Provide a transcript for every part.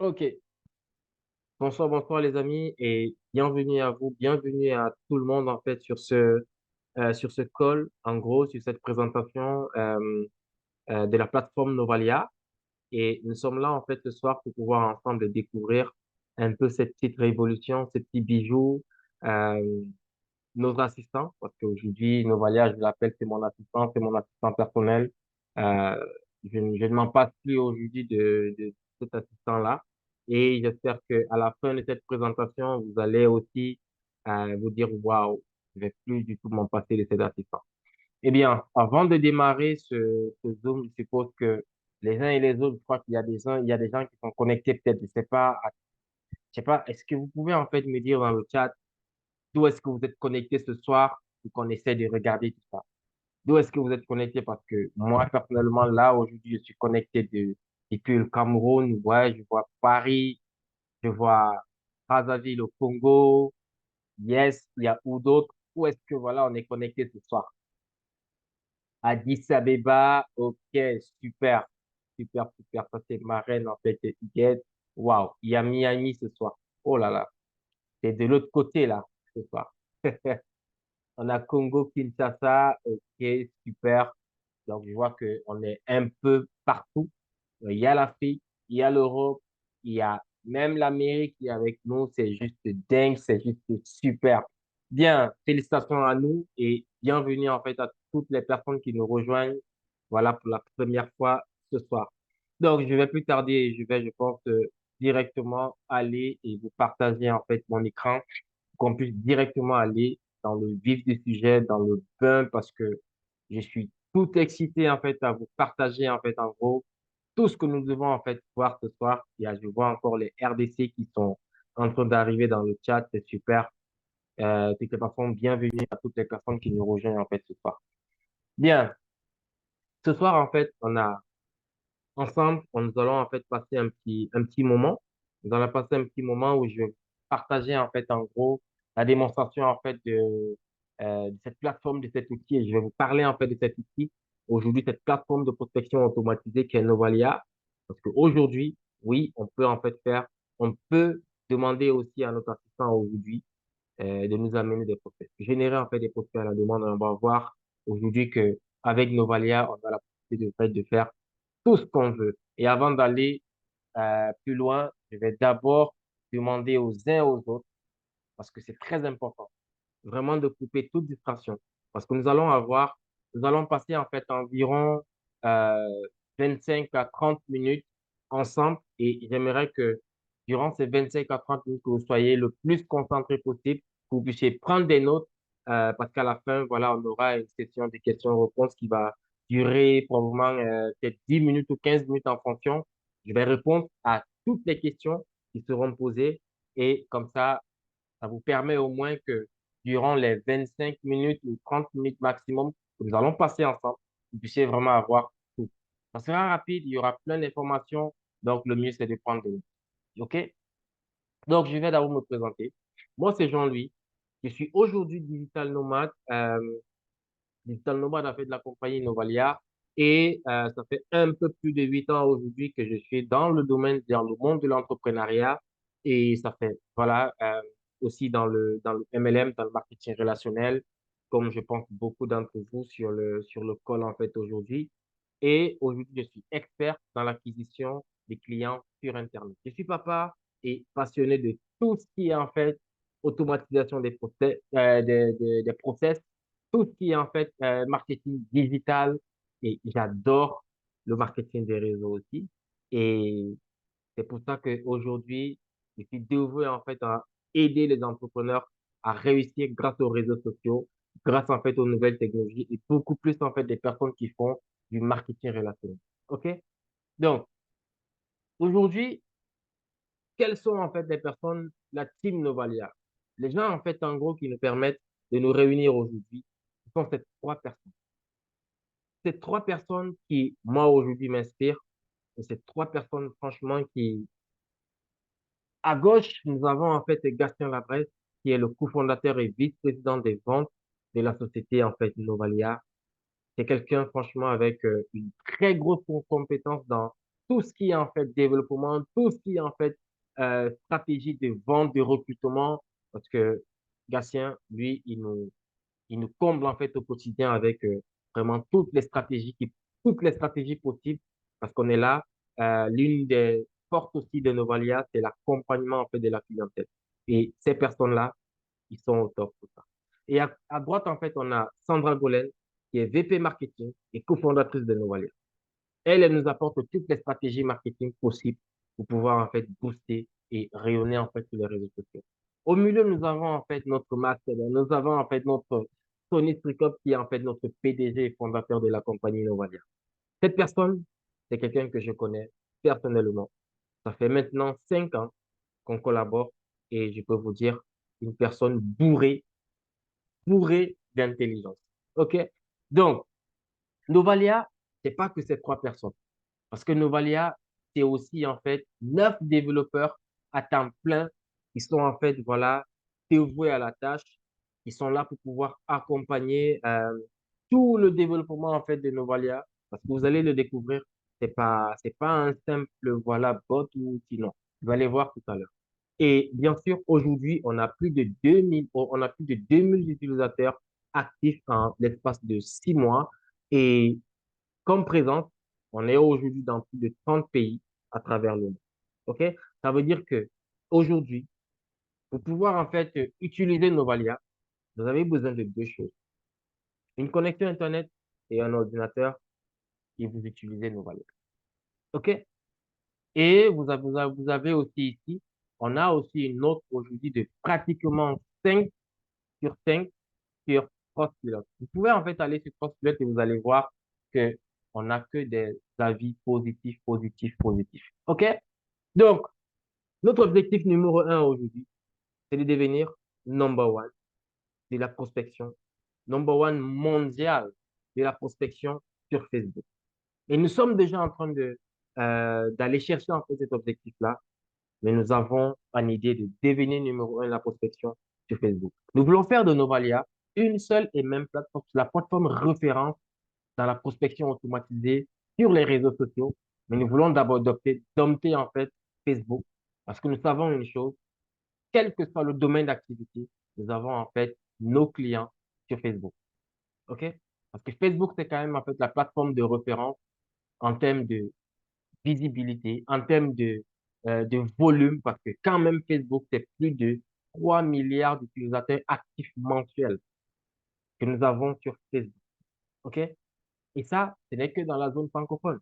Ok. Bonsoir, bonsoir les amis et bienvenue à vous, bienvenue à tout le monde en fait sur ce call, en gros sur cette présentation de la plateforme Novalia. Et nous sommes là en fait ce soir pour pouvoir ensemble découvrir un peu cette petite révolution, ces petits bijoux, euh, nos assistants, parce qu'aujourd'hui Novalia, je l'appelle, c'est mon assistant personnel. Euh, je ne m'en passe plus aujourd'hui de cet assistant-là. Et j'espère que à la fin de cette présentation, vous allez aussi vous dire, waouh, je vais plus du tout m'en passer de cet assistant. Eh bien, avant de démarrer ce Zoom, je suppose que les uns et les autres, je crois il y a des gens qui sont connectés, peut-être, je sais pas, est-ce que vous pouvez en fait me dire dans le chat d'où est-ce que vous êtes connectés ce soir pour qu'on essaie de regarder tout ça? D'où est-ce que vous êtes connectés? Parce que moi, personnellement, là, aujourd'hui, je suis connecté depuis le Cameroun. Ouais, je vois Paris, je vois Brazzaville au Congo. Yes, il y a où d'autres? Où est-ce que, voilà, on est connecté ce soir? Addis Abeba, ok, super, super, super. Ça, c'est ma reine, en fait, Huguette. Waouh, il y a Miami ce soir. Oh là là, c'est de l'autre côté, là, ce soir. On a Congo, Kinshasa, ok, super. Donc, je vois que on est un peu partout. Il y a l'Afrique, il y a l'Europe, il y a même l'Amérique qui est avec nous. C'est juste dingue, c'est juste super. Bien, félicitations à nous et bienvenue en fait à toutes les personnes qui nous rejoignent. Voilà pour la première fois ce soir. Donc, je vais plus tarder, je pense, directement aller et vous partager en fait mon écran pour qu'on puisse directement aller dans le vif du sujet, dans le bain, parce que je suis tout excité en fait à vous partager en fait en gros tout ce que nous devons en fait voir ce soir. Je vois encore les RDC qui sont en train d'arriver dans le chat, c'est super. De toute façon, bienvenue à toutes les personnes qui nous rejoignent en fait ce soir. Bien, ce soir en fait, ensemble, nous allons en fait passer un petit moment. Nous allons passer un petit moment où je vais partager en fait en gros la démonstration en fait de cette plateforme, de cet outil et je vais vous parler en fait de cet outil. Aujourd'hui, cette plateforme de prospection automatisée qui est Novalia. Parce qu'aujourd'hui, oui, on peut en fait on peut demander aussi à notre assistant aujourd'hui de nous amener des prospects. Générer en fait des prospects à la demande. On va voir aujourd'hui que avec Novalia, on a la possibilité de faire tout ce qu'on veut. Et avant d'aller plus loin, je vais d'abord demander aux uns aux autres, parce que c'est très important, vraiment de couper toute distraction. Parce que nous allons passer en fait environ euh, 25 à 30 minutes ensemble et j'aimerais que durant ces 25 à 30 minutes, que vous soyez le plus concentré possible, que vous puissiez prendre des notes parce qu'à la fin, voilà, on aura une session de questions-réponses qui va durer probablement peut-être 10 minutes ou 15 minutes en fonction. Je vais répondre à toutes les questions qui seront posées et comme ça vous permet au moins que durant les 25 minutes ou 30 minutes maximum que nous allons passer ensemble, vous puissiez vraiment avoir tout. Ça sera rapide, il y aura plein d'informations, donc le mieux c'est de prendre des notes. OK? Donc, je vais d'abord me présenter. Moi, c'est Jean-Louis. Je suis aujourd'hui digital nomade en fait de la compagnie Novalia. Et ça fait un peu plus de 8 ans aujourd'hui que je suis dans le domaine, dans le monde de l'entrepreneuriat. Et ça fait, voilà, aussi dans le MLM, dans le marketing relationnel, comme je pense beaucoup d'entre vous sur le call en fait aujourd'hui. Et aujourd'hui, je suis expert dans l'acquisition des clients sur Internet. Je suis papa et passionné de tout ce qui est en fait automatisation des process, tout ce qui est en fait marketing digital et j'adore le marketing des réseaux aussi. Et c'est pour ça qu'aujourd'hui, je suis dévoué en fait à aider les entrepreneurs à réussir grâce aux réseaux sociaux, grâce en fait aux nouvelles technologies et beaucoup plus en fait des personnes qui font du marketing relationnel. OK? Donc, aujourd'hui, quelles sont en fait les personnes, la team Novalia? Les gens en fait en gros qui nous permettent de nous réunir aujourd'hui, ce sont ces trois personnes. Ces trois personnes qui, moi aujourd'hui, m'inspirent, et ces trois personnes franchement qui, à gauche, nous avons en fait Gastien Labresse, qui est le cofondateur et vice-président des ventes de la société en fait Novalia. C'est quelqu'un franchement avec une très grosse compétence dans tout ce qui est en fait développement, tout ce qui est en fait stratégie de vente, de recrutement, parce que Gatien, lui, il nous comble en fait au quotidien avec vraiment toutes les stratégies possibles, parce qu'on est là. L'une des forces aussi de Novalia, c'est l'accompagnement en fait de la clientèle. Et ces personnes-là, ils sont au top pour ça. Et à droite, en fait, on a Sandra Golen, qui est VP marketing et cofondatrice de Novalia. Elle nous apporte toutes les stratégies marketing possibles pour pouvoir en fait booster et rayonner en fait sur les réseaux sociaux. Au milieu, nous avons en fait notre master, nous avons en fait notre Tony Strikop qui est en fait notre PDG et fondateur de la compagnie Novalia. Cette personne, c'est quelqu'un que je connais personnellement. Ça fait maintenant 5 ans qu'on collabore et je peux vous dire une personne bourrée d'intelligence. OK? Donc, Novalia, c'est pas que ces 3 personnes. Parce que Novalia, c'est aussi en fait 9 développeurs à temps plein qui sont en fait, voilà, dévoués à la tâche. Ils sont là pour pouvoir accompagner tout le développement en fait de Novalia. Parce que vous allez le découvrir, c'est pas un simple, voilà, bot ou outil, non. Vous allez voir tout à l'heure. Et bien sûr, aujourd'hui, on a plus de 2000 utilisateurs actifs en l'espace de 6 mois. Et comme présence, on est aujourd'hui dans plus de 30 pays à travers le monde. OK? Ça veut dire que aujourd'hui, pour pouvoir en fait utiliser Novalia, vous avez besoin de 2 choses. Une connexion Internet et un ordinateur et vous utilisez Novalia. OK? Et vous avez aussi ici, on a aussi une note aujourd'hui de pratiquement 5 sur 5 sur Trustpilot. Vous pouvez en fait aller sur Trustpilot et vous allez voir que on n'a que des avis positifs, positifs, positifs. OK? Donc, notre objectif numéro 1 aujourd'hui, c'est de devenir number one de la prospection, number one mondial de la prospection sur Facebook. Et nous sommes déjà en train d'aller chercher en fait cet objectif-là, mais nous avons une idée de devenir numéro 1 de la prospection sur Facebook. Nous voulons faire de Novalia une seule et même plateforme, la plateforme référence dans la prospection automatisée sur les réseaux sociaux, mais nous voulons d'abord dompter en fait Facebook parce que nous savons une chose, quel que soit le domaine d'activité, nous avons en fait nos clients sur Facebook. OK? Parce que Facebook, c'est quand même en fait la plateforme de référence en termes de visibilité, en termes de volume, parce que quand même Facebook, c'est plus de 3 milliards d'utilisateurs actifs mensuels que nous avons sur Facebook. OK? Et ça, ce n'est que dans la zone francophone.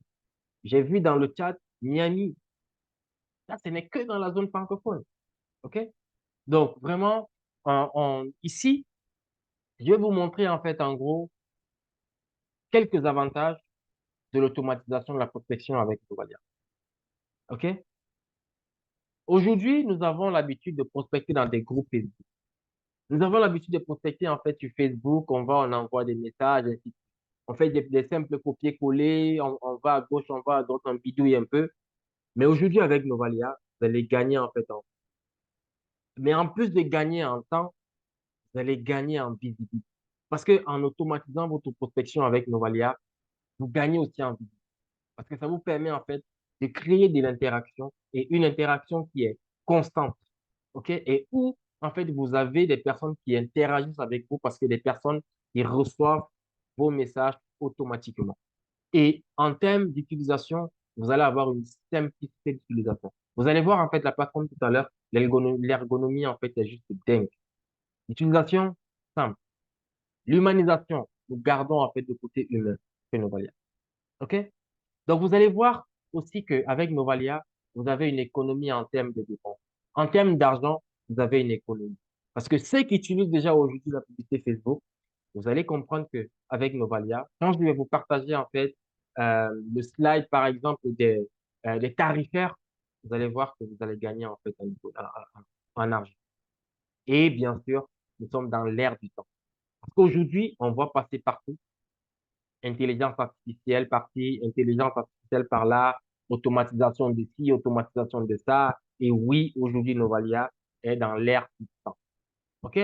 J'ai vu dans le chat Miami. Ça, ce n'est que dans la zone francophone. OK? Donc, vraiment, ici, je vais vous montrer en fait, en gros, quelques avantages de l'automatisation de la prospection avec Novalia. OK? Aujourd'hui, nous avons l'habitude de prospecter dans des groupes Facebook. Nous avons l'habitude de prospecter en fait sur Facebook. On envoie des messages, ainsi de suite. On fait des simples copier-coller. On va à gauche, on va à droite, on bidouille un peu. Mais aujourd'hui, avec Novalia, vous allez gagner en fait en. Mais en plus de gagner en temps, vous allez gagner en visibilité. Parce que en automatisant votre prospection avec Novalia, vous gagnez aussi en visibilité. Parce que ça vous permet en fait de créer de l'interaction et une interaction qui est constante. OK? Et où en fait vous avez des personnes qui interagissent avec vous parce que des personnes qui reçoivent vos messages automatiquement. Et en termes d'utilisation, vous allez avoir une simplicité d'utilisation. Vous allez voir en fait la plateforme tout à l'heure, l'ergonomie en fait est juste dingue. L'utilisation simple. L'humanisation, nous gardons en fait le côté humain chez Novalia. OK? Donc, vous allez voir aussi qu'avec Novalia, vous avez une économie en termes de dépenses. En termes d'argent, vous avez une économie. Parce que ceux qui utilisent déjà aujourd'hui la publicité Facebook, vous allez comprendre que avec Novalia, quand je vais vous partager en fait le slide, par exemple, des tarifaires, vous allez voir que vous allez gagner en fait en argent. Et bien sûr, nous sommes dans l'ère du temps. Parce qu'aujourd'hui, on voit passer partout intelligence artificielle par-ci, intelligence artificielle par-là, automatisation de ci, automatisation de ça. Et oui, aujourd'hui, Novalia est dans l'ère du temps. OK?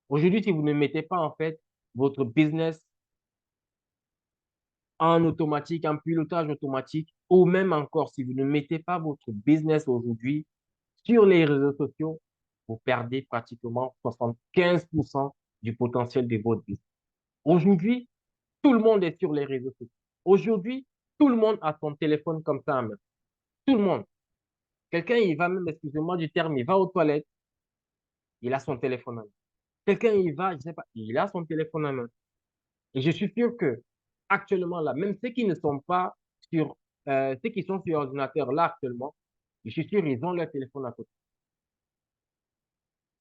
Aujourd'hui, si vous ne mettez pas, en fait, votre business en automatique, en pilotage automatique, ou même encore, si vous ne mettez pas votre business aujourd'hui sur les réseaux sociaux, vous perdez pratiquement 75% du potentiel de votre business. Aujourd'hui, tout le monde est sur les réseaux sociaux. Aujourd'hui, tout le monde a son téléphone comme ça en main. Tout le monde. Quelqu'un, il va même, excusez-moi du terme, il va aux toilettes, il a son téléphone en main. Quelqu'un, il va, je sais pas, il a son téléphone en main. Et je suis sûr que actuellement là, même ceux qui ne sont pas sur, ceux qui sont sur ordinateur là actuellement, je suis sûr ils ont leur téléphone à côté.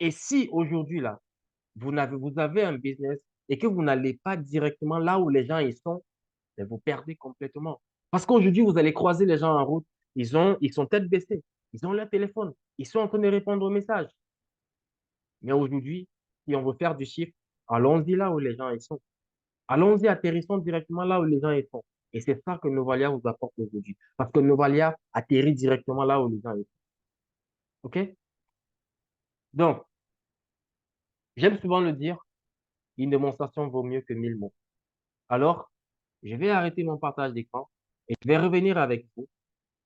Et si aujourd'hui là, vous avez un business et que vous n'allez pas directement là où les gens ils sont, ben, vous perdez complètement. Parce qu'aujourd'hui, vous allez croiser les gens en route, ils sont tête baissée, ils ont leur téléphone, ils sont en train de répondre aux messages. Mais aujourd'hui, si on veut faire du chiffre, allons-y là où les gens ils sont. Allons-y, atterrissons directement là où les gens y sont. Et c'est ça que Novalia vous apporte aujourd'hui. Parce que Novalia atterrit directement là où les gens y sont. OK? Donc, j'aime souvent le dire, une démonstration vaut mieux que 1000 mots. Alors, je vais arrêter mon partage d'écran et je vais revenir avec vous.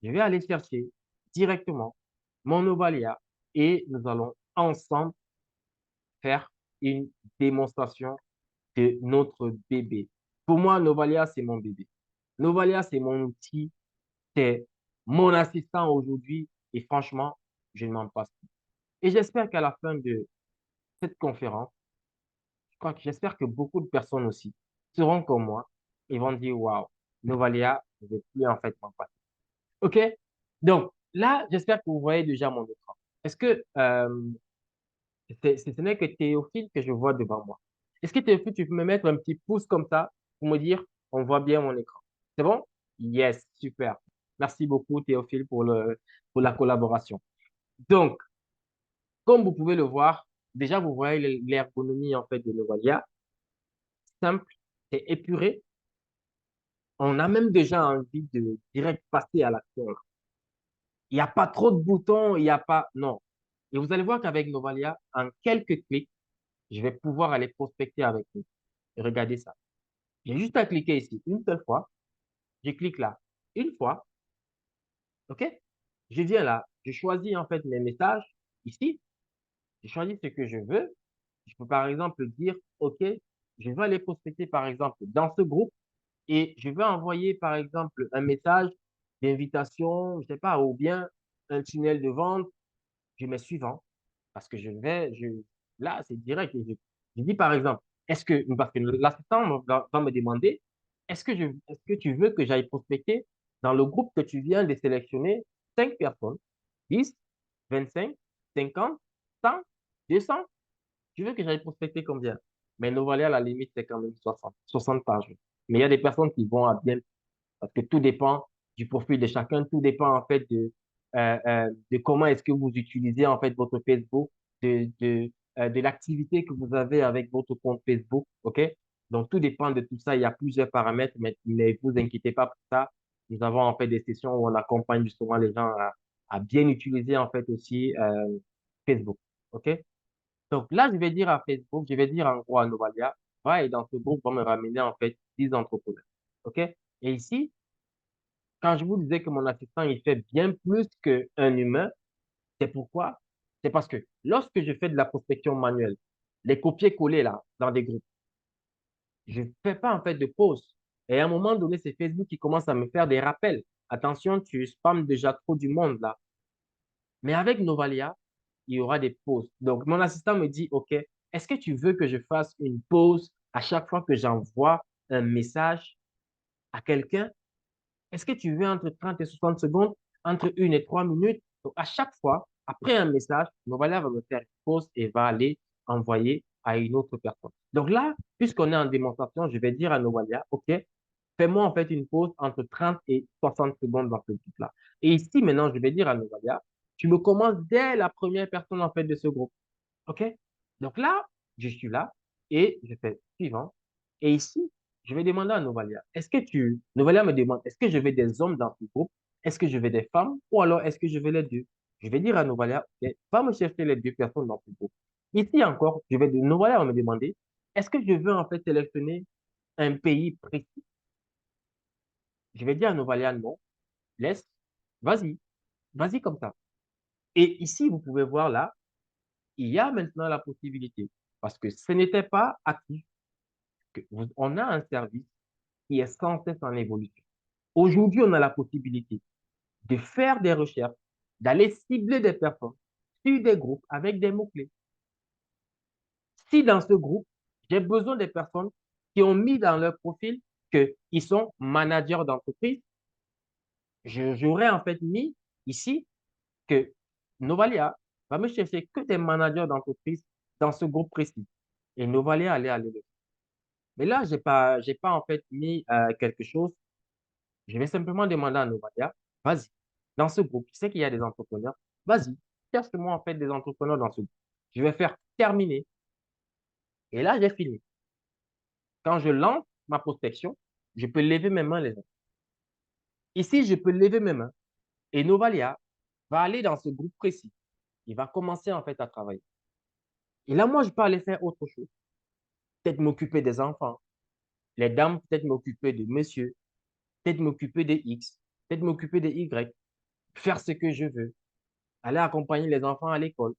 Je vais aller chercher directement mon Novalia et nous allons ensemble faire une démonstration de notre bébé. Pour moi, Novalia, c'est mon bébé. Novalia, c'est mon outil. C'est mon assistant aujourd'hui et franchement, je ne m'en passe plus. Et j'espère qu'à la fin de cette conférence, j'espère que beaucoup de personnes aussi seront comme moi et vont dire, waouh, Novalia, je ne vais plus en fait m'en passer. OK? Donc là, j'espère que vous voyez déjà mon écran. Est-ce que ce n'est que Théophile que je vois devant moi? Est-ce que Théophile, tu peux me mettre un petit pouce comme ça pour me dire, on voit bien mon écran? C'est bon? Yes, super. Merci beaucoup, Théophile, pour la collaboration. Donc, comme vous pouvez le voir, déjà, vous voyez l'ergonomie, en fait, de Novalia. Simple, c'est épuré. On a même déjà envie de direct passer à l'action, là. Il n'y a pas trop de boutons, il n'y a pas, non. Et vous allez voir qu'avec Novalia, en quelques clics, je vais pouvoir aller prospecter avec vous. Et regardez ça. J'ai juste à cliquer ici une seule fois. Je clique là une fois. OK? Je viens là. Je choisis, en fait, mes messages ici. Je choisis ce que je veux. Je peux par exemple dire, OK, je vais aller prospecter par exemple dans ce groupe et je vais envoyer par exemple un message d'invitation, je sais pas, ou bien un tunnel de vente. Je mets suivant parce que là, c'est direct. Je dis par exemple, parce que l'assistant va me demander, est-ce que tu veux que j'aille prospecter dans le groupe que tu viens de sélectionner 5 personnes, 10, 25, 50, 100, 200? Tu veux que j'aille prospecter combien? Mais Novalia, à la limite, c'est quand même 60 par jour. Mais il y a des personnes qui vont à bien, parce que tout dépend du profil de chacun, tout dépend en fait de comment est-ce que vous utilisez en fait votre Facebook, de l'activité que vous avez avec votre compte Facebook, OK? Donc, tout dépend de tout ça. Il y a plusieurs paramètres, mais ne vous inquiétez pas pour ça. Nous avons en fait des sessions où on accompagne justement les gens à bien utiliser en fait aussi Facebook, OK? Donc là, je vais dire à Facebook, je vais dire en gros à Novalia, va et dans ce groupe, va me ramener en fait 10 entrepreneurs. OK? Et ici, quand je vous disais que mon assistant, il fait bien plus qu'un humain, c'est pourquoi? C'est parce que lorsque je fais de la prospection manuelle, les copier-coller là, dans des groupes, je ne fais pas en fait de pause. Et à un moment donné, c'est Facebook qui commence à me faire des rappels. Attention, tu spammes déjà trop du monde là. Mais avec Novalia, il y aura des pauses. Donc, mon assistant me dit, OK, est-ce que tu veux que je fasse une pause à chaque fois que j'envoie un message à quelqu'un? Est-ce que tu veux entre 30 et 60 secondes, entre 1 et 3 minutes? Donc, à chaque fois, après un message, Novalia va me faire une pause et va aller envoyer à une autre personne. Donc là, puisqu'on est en démonstration, je vais dire à Novalia, OK, fais-moi en fait une pause entre 30 et 60 secondes dans ce groupe-là. Et ici, maintenant, je vais dire à Novalia, tu me commences dès la première personne en fait de ce groupe. OK? Donc là, je suis là et je fais suivant. Et ici, je vais demander à Novalia, Novalia me demande, est-ce que je veux des hommes dans ce groupe? Est-ce que je veux des femmes? Ou alors est-ce que je veux les deux? Je vais dire à Novalia, OK, va me chercher les deux personnes dans ce groupe. Ici encore, Novalia va me demander, est-ce que je veux en fait sélectionner un pays précis? Je vais dire à Novalia non. laisse, vas-y, vas-y comme ça. Et ici, vous pouvez voir là, il y a maintenant la possibilité, parce que ce n'était pas actif, on a un service qui est sans cesse en évolution. Aujourd'hui, on a la possibilité de faire des recherches, d'aller cibler des personnes sur des groupes avec des mots-clés. Si dans ce groupe, j'ai besoin des personnes qui ont mis dans leur profil qu'ils sont managers d'entreprise, j'aurais en fait mis ici que Novalia va me chercher que des managers d'entreprise dans ce groupe précis. Et Novalia allait aller le. Mais là, j'ai pas en fait mis quelque chose. Je vais simplement demander à Novalia, vas-y, dans ce groupe, tu sais qu'il y a des entrepreneurs, vas-y, cherche-moi en fait des entrepreneurs dans ce groupe. Je vais faire terminer. Et là, j'ai fini. Quand je lance ma prospection, je peux lever mes mains, les amis. Ici, je peux lever mes mains et Novalia va aller dans ce groupe précis. Il va commencer en fait à travailler. Et là, moi, je peux aller faire autre chose. Peut-être m'occuper des enfants. Les dames, peut-être m'occuper de monsieur. Peut-être m'occuper des X. Peut-être m'occuper des Y. Faire ce que je veux. Aller accompagner les enfants à l'école.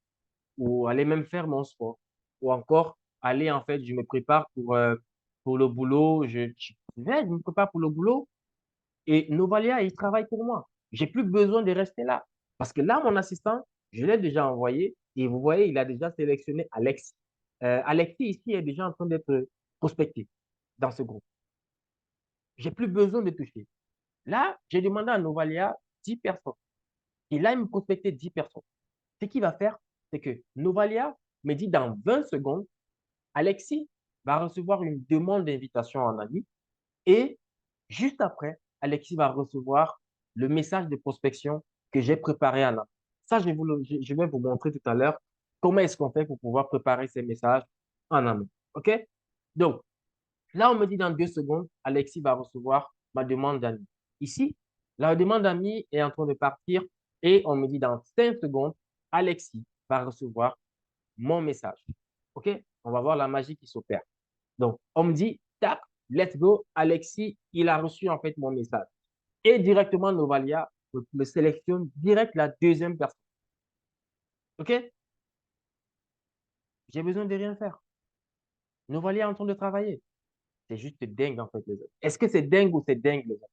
Ou aller même faire mon sport. Ou encore, aller en fait, je me prépare pour le boulot. Je me prépare pour le boulot. Et Novalia, il travaille pour moi. J'ai plus besoin de rester là. Parce que là, mon assistant, je l'ai déjà envoyé et vous voyez, il a déjà sélectionné Alexis. Alexis, ici, est déjà en train d'être prospecté dans ce groupe. J'ai plus besoin de toucher. Là, j'ai demandé à Novalia 10 personnes. Et là, il me prospectait 10 personnes. Ce qu'il va faire, c'est que Novalia me dit dans 20 secondes, Alexis va recevoir une demande d'invitation en ami et juste après, Alexis va recevoir le message de prospection que j'ai préparé en amont. Ça, je vais vous montrer tout à l'heure comment est-ce qu'on fait pour pouvoir préparer ces messages en amont. OK? Donc, là, on me dit dans 2 secondes, Alexis va recevoir ma demande d'amis. Ici, la demande d'amis est en train de partir et on me dit dans 5 secondes, Alexis va recevoir mon message. OK? On va voir la magie qui s'opère. Donc, on me dit, tac, let's go, Alexis, il a reçu en fait mon message. Et directement, Novalia me sélectionne direct la deuxième personne. OK? J'ai besoin de rien faire. Novalia est en train de travailler. C'est juste dingue en fait, les autres. Est-ce que c'est dingue ou c'est dingue, les autres?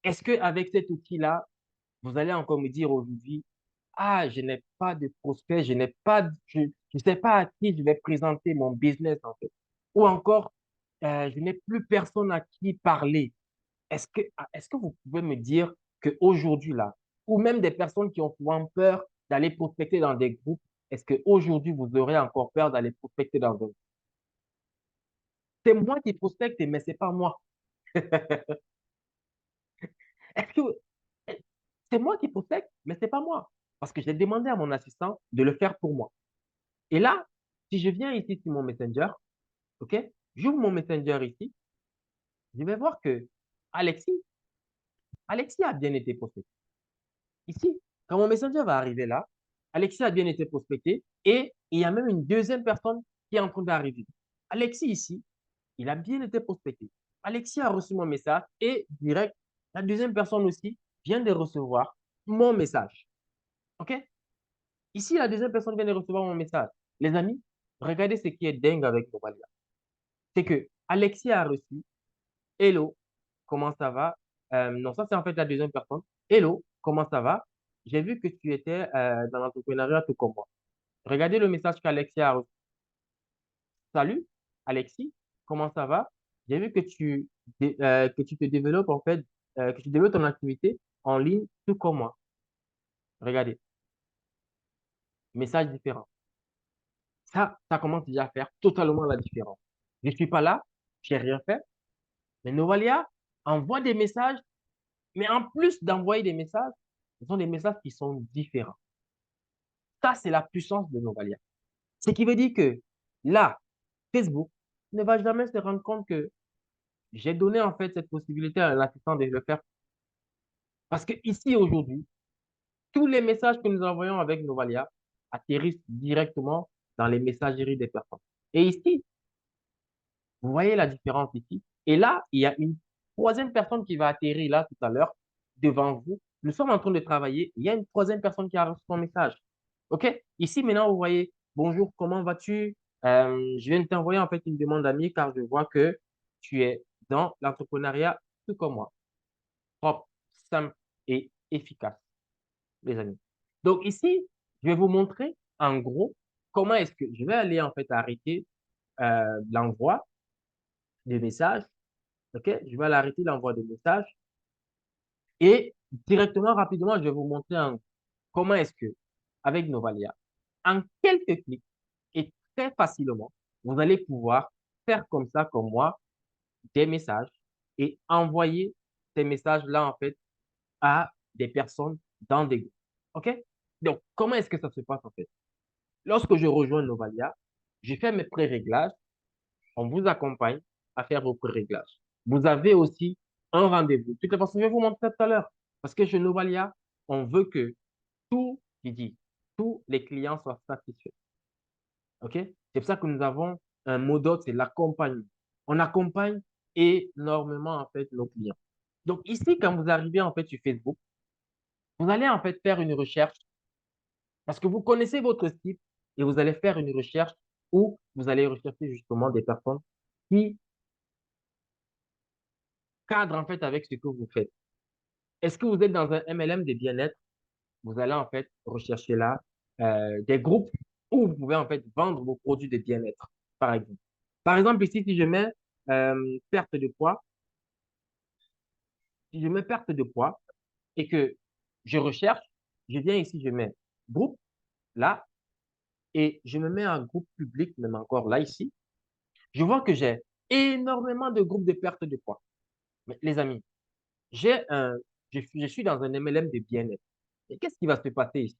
Est-ce qu'avec cet outil-là, vous allez encore me dire aujourd'hui, ah, je n'ai pas de prospect, je sais pas à qui je vais présenter mon business en fait. Ou encore, je n'ai plus personne à qui parler. Est-ce que vous pouvez me dire qu'aujourd'hui, là, ou même des personnes qui ont souvent peur d'aller prospecter dans des groupes, est-ce qu'aujourd'hui, vous aurez encore peur d'aller prospecter dans un groupe? C'est moi qui prospecte, mais c'est pas moi. Est-ce que c'est moi qui prospecte, mais c'est pas moi? Parce que j'ai demandé à mon assistant de le faire pour moi. Et là, si je viens ici sur mon Messenger, OK, j'ouvre mon Messenger ici, je vais voir que Alexis, Alexis a bien été prospecté. Ici, quand mon messenger va arriver là, Alexis a bien été prospecté et il y a même une deuxième personne qui est en train d'arriver. Alexis ici, il a bien été prospecté. Alexis a reçu mon message et direct, la deuxième personne aussi vient de recevoir mon message. OK? Ici, la deuxième personne vient de recevoir mon message. Les amis, regardez ce qui est dingue avec Novalia. C'est que Alexis a reçu Hello, comment ça va? Non, ça c'est en fait la deuxième personne. Hello, comment ça va? J'ai vu que tu étais dans l'entrepreneuriat tout comme moi. Regardez le message qu'Alexis a reçu. Salut, Alexis, comment ça va? J'ai vu que tu te développes en fait, que tu développes ton activité en ligne tout comme moi. Regardez, message différent. Ça commence déjà à faire totalement la différence. Je ne suis pas là, j'ai rien fait, mais Novalia envoie des messages. Mais en plus d'envoyer des messages, ce sont des messages qui sont différents. Ça, c'est la puissance de Novalia. Ce qui veut dire que là, Facebook ne va jamais se rendre compte que j'ai donné en fait cette possibilité à un assistant de le faire. Parce que ici, aujourd'hui, tous les messages que nous envoyons avec Novalia atterrissent directement dans les messageries des personnes. Et ici, vous voyez la différence ici. Et là, il y a une troisième personne qui va atterrir là tout à l'heure. devant vous. Nous sommes en train de travailler. Il y a une troisième personne qui a reçu ton message. OK? Ici, maintenant, vous voyez, bonjour, comment vas-tu? Je viens de t'envoyer en fait une demande d'amis car je vois que tu es dans l'entrepreneuriat tout comme moi. Propre, simple et efficace, les amis. Donc ici, je vais vous montrer en gros comment est-ce que je vais aller en fait arrêter l'envoi des messages. OK? Je vais aller arrêter l'envoi des messages et directement, rapidement, je vais vous montrer comment est-ce que, avec Novalia, en quelques clics et très facilement, vous allez pouvoir faire comme ça, comme moi, des messages et envoyer ces messages-là, en fait, à des personnes dans des groupes. OK? Donc, comment est-ce que ça se passe, en fait? Lorsque je rejoins Novalia, je fais mes pré-réglages. On vous accompagne à faire vos pré-réglages. Vous avez aussi un rendez-vous. De toute façon, je vais vous montrer tout à l'heure. Parce que chez Novalia, on veut que je dis, tous les clients soient satisfaits. OK? C'est pour ça que nous avons un mot d'ordre, c'est l'accompagnement. On accompagne énormément, en fait, nos clients. Donc, ici, quand vous arrivez, en fait, sur Facebook, vous allez, en fait, faire une recherche parce que vous connaissez votre site et vous allez faire une recherche où vous allez rechercher justement des personnes qui cadrent, en fait, avec ce que vous faites. Est-ce que vous êtes dans un MLM de bien-être? Vous allez, en fait, rechercher là des groupes où vous pouvez, en fait, vendre vos produits de bien-être, par exemple. Par exemple, ici, si je mets perte de poids, si je mets perte de poids et que je recherche, je viens ici, je mets groupe là et je me mets en groupe public, même encore là, ici. Je vois que j'ai énormément de groupes de perte de poids. Mais les amis, j'ai un, je suis dans un MLM de bien-être. Et qu'est-ce qui va se passer ici?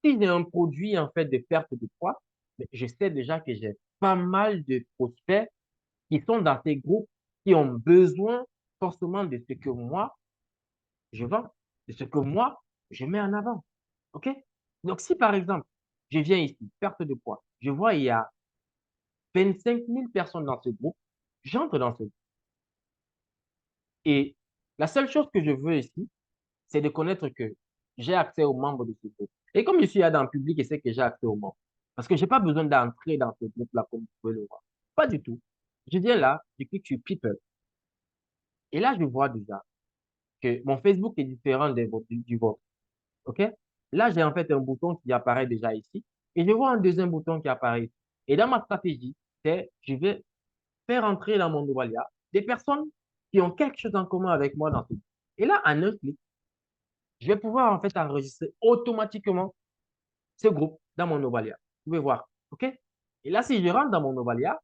Si j'ai un produit en fait de perte de poids, mais je sais déjà que j'ai pas mal de prospects qui sont dans ces groupes qui ont besoin forcément de ce que moi, je vends, de ce que moi, je mets en avant. OK? Donc, si par exemple, je viens ici, perte de poids, je vois il y a 25 000 personnes dans ce groupe, j'entre dans ce groupe. Et la seule chose que je veux ici, c'est de connaître que j'ai accès aux membres de ce groupe. Et comme je suis là dans le public, je sais que j'ai accès aux membres. Parce que je n'ai pas besoin d'entrer dans ce groupe-là, comme vous pouvez le voir. Pas du tout. Je viens là, je clique sur People. Et là, je vois déjà que mon Facebook est différent du vôtre. OK? Là, j'ai en fait un bouton qui apparaît déjà ici. Et je vois un deuxième bouton qui apparaît ici. Et dans ma stratégie, c'est je vais faire entrer dans mon Novalia des personnes qui ont quelque chose en commun avec moi dans ce groupe. Et là, en un clic, je vais pouvoir en fait enregistrer automatiquement ce groupe dans mon Novalia. Vous pouvez voir. OK? Et là, si je rentre dans mon Novalia,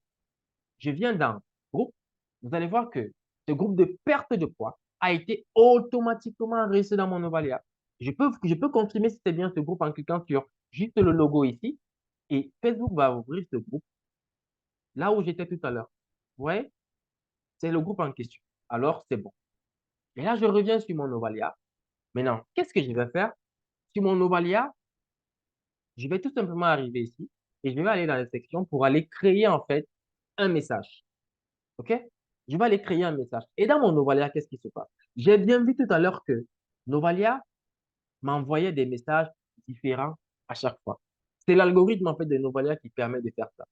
je viens dans groupe, vous allez voir que ce groupe de perte de poids a été automatiquement enregistré dans mon Novalia. Je peux confirmer si c'est bien ce groupe en cliquant sur juste le logo ici. Et Facebook va ouvrir ce groupe là où j'étais tout à l'heure. Vous voyez? C'est le groupe en question. Alors, c'est bon. Et là, je reviens sur mon Novalia. Maintenant, qu'est-ce que je vais faire? Sur mon Novalia, je vais tout simplement arriver ici et je vais aller dans la section pour aller créer en fait un message. OK? Je vais aller créer un message. Et dans mon Novalia, qu'est-ce qui se passe? J'ai bien vu tout à l'heure que Novalia m'envoyait des messages différents à chaque fois. C'est l'algorithme en fait de Novalia qui permet de faire ça.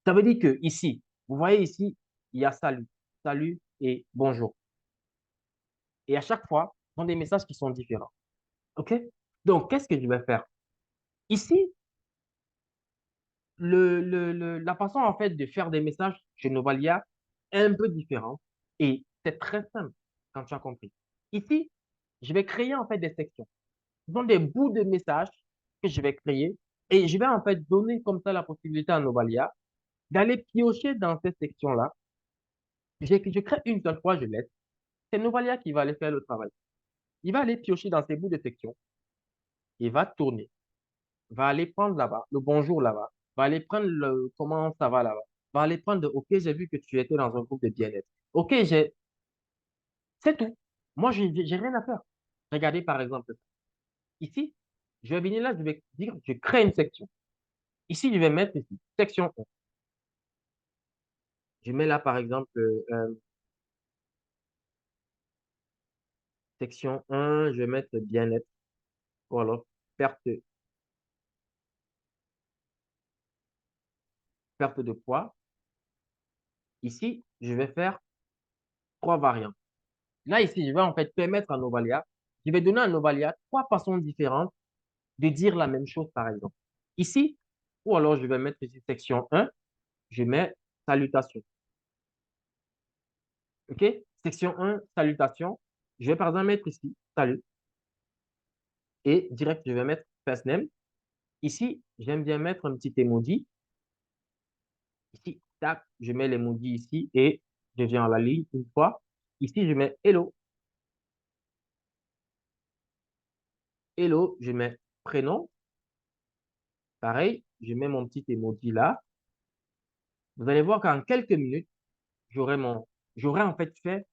Ça veut dire que ici, vous voyez ici, il y a salut, salut et bonjour. Et à chaque fois, ce sont des messages qui sont différents. OK? Donc, qu'est-ce que je vais faire? Ici, la façon en fait de faire des messages chez Novalia est un peu différente et c'est très simple quand tu as compris. Ici, je vais créer en fait des sections. Ce sont des bouts de messages que je vais créer et je vais en fait donner comme ça la possibilité à Novalia d'aller piocher dans cette section-là. Je crée une seule fois, je laisse. C'est Novalia qui va aller faire le travail. Il va aller piocher dans ces bouts de section, il va tourner, va aller prendre là-bas, le bonjour là-bas, va aller prendre le comment ça va là-bas, va aller prendre OK, j'ai vu que tu étais dans un groupe de bien-être. OK, c'est tout. Moi, j'ai rien à faire. Regardez par exemple, ici, je vais venir là, je vais dire, je crée une section. Ici, je vais mettre ici, section 1. Je mets là par exemple Section 1, je vais mettre bien-être. Ou alors perte de poids. Ici, je vais faire trois variantes. Là, ici, je vais en fait permettre à Novalia, je vais donner à Novalia trois façons différentes de dire la même chose, par exemple. Ici, ou alors je vais mettre ici section 1, je mets salutation. OK? Section 1, salutation. Je vais par exemple mettre ici, salut. Et direct, je vais mettre first name. Ici, j'aime bien mettre un petit emoji. Ici, tac, je mets l'emoji ici et je viens à la ligne une fois. Ici, je mets hello. Hello, je mets prénom. Pareil, je mets mon petit emoji là. Vous allez voir qu'en quelques minutes, j'aurai en fait fait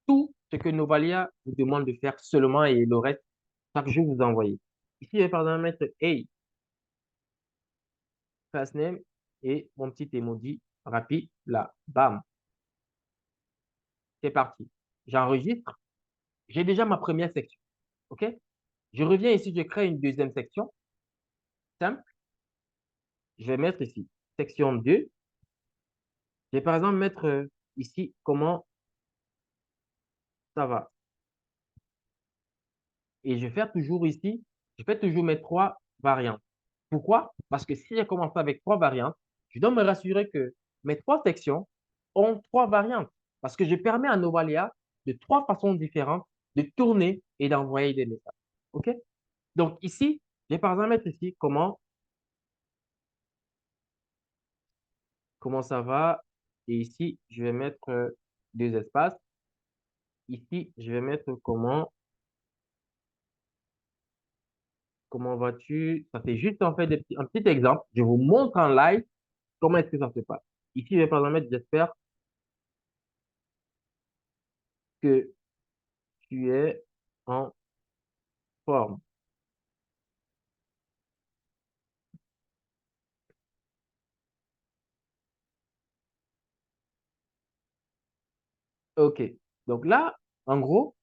tout ce que Novalia vous demande de faire seulement et le reste, chaque jour, vous envoyez. Ici, je vais par exemple mettre hey, first name et mon petit emoji rapide là. Bam, c'est parti. J'enregistre. J'ai déjà ma première section. OK? Je reviens ici, je crée une deuxième section. Simple. Je vais mettre ici section 2. Je vais par exemple mettre ici comment ça va. Et je vais faire toujours ici, je fais toujours mes trois variantes. Pourquoi? Parce que si j'ai commencé avec trois variantes, je dois me rassurer que mes trois sections ont trois variantes. Parce que je permets à Novalia de trois façons différentes de tourner et d'envoyer des messages. OK? Donc ici, je vais par exemple mettre ici comment ça va. Et ici, je vais mettre deux espaces. Ici, je vais mettre comment vas-tu? Ça fait juste en fait un petit exemple. Je vous montre en live comment est-ce que ça se passe. Ici, je vais par exemple mettre, j'espère que tu es en forme. OK. Donc là, en gros,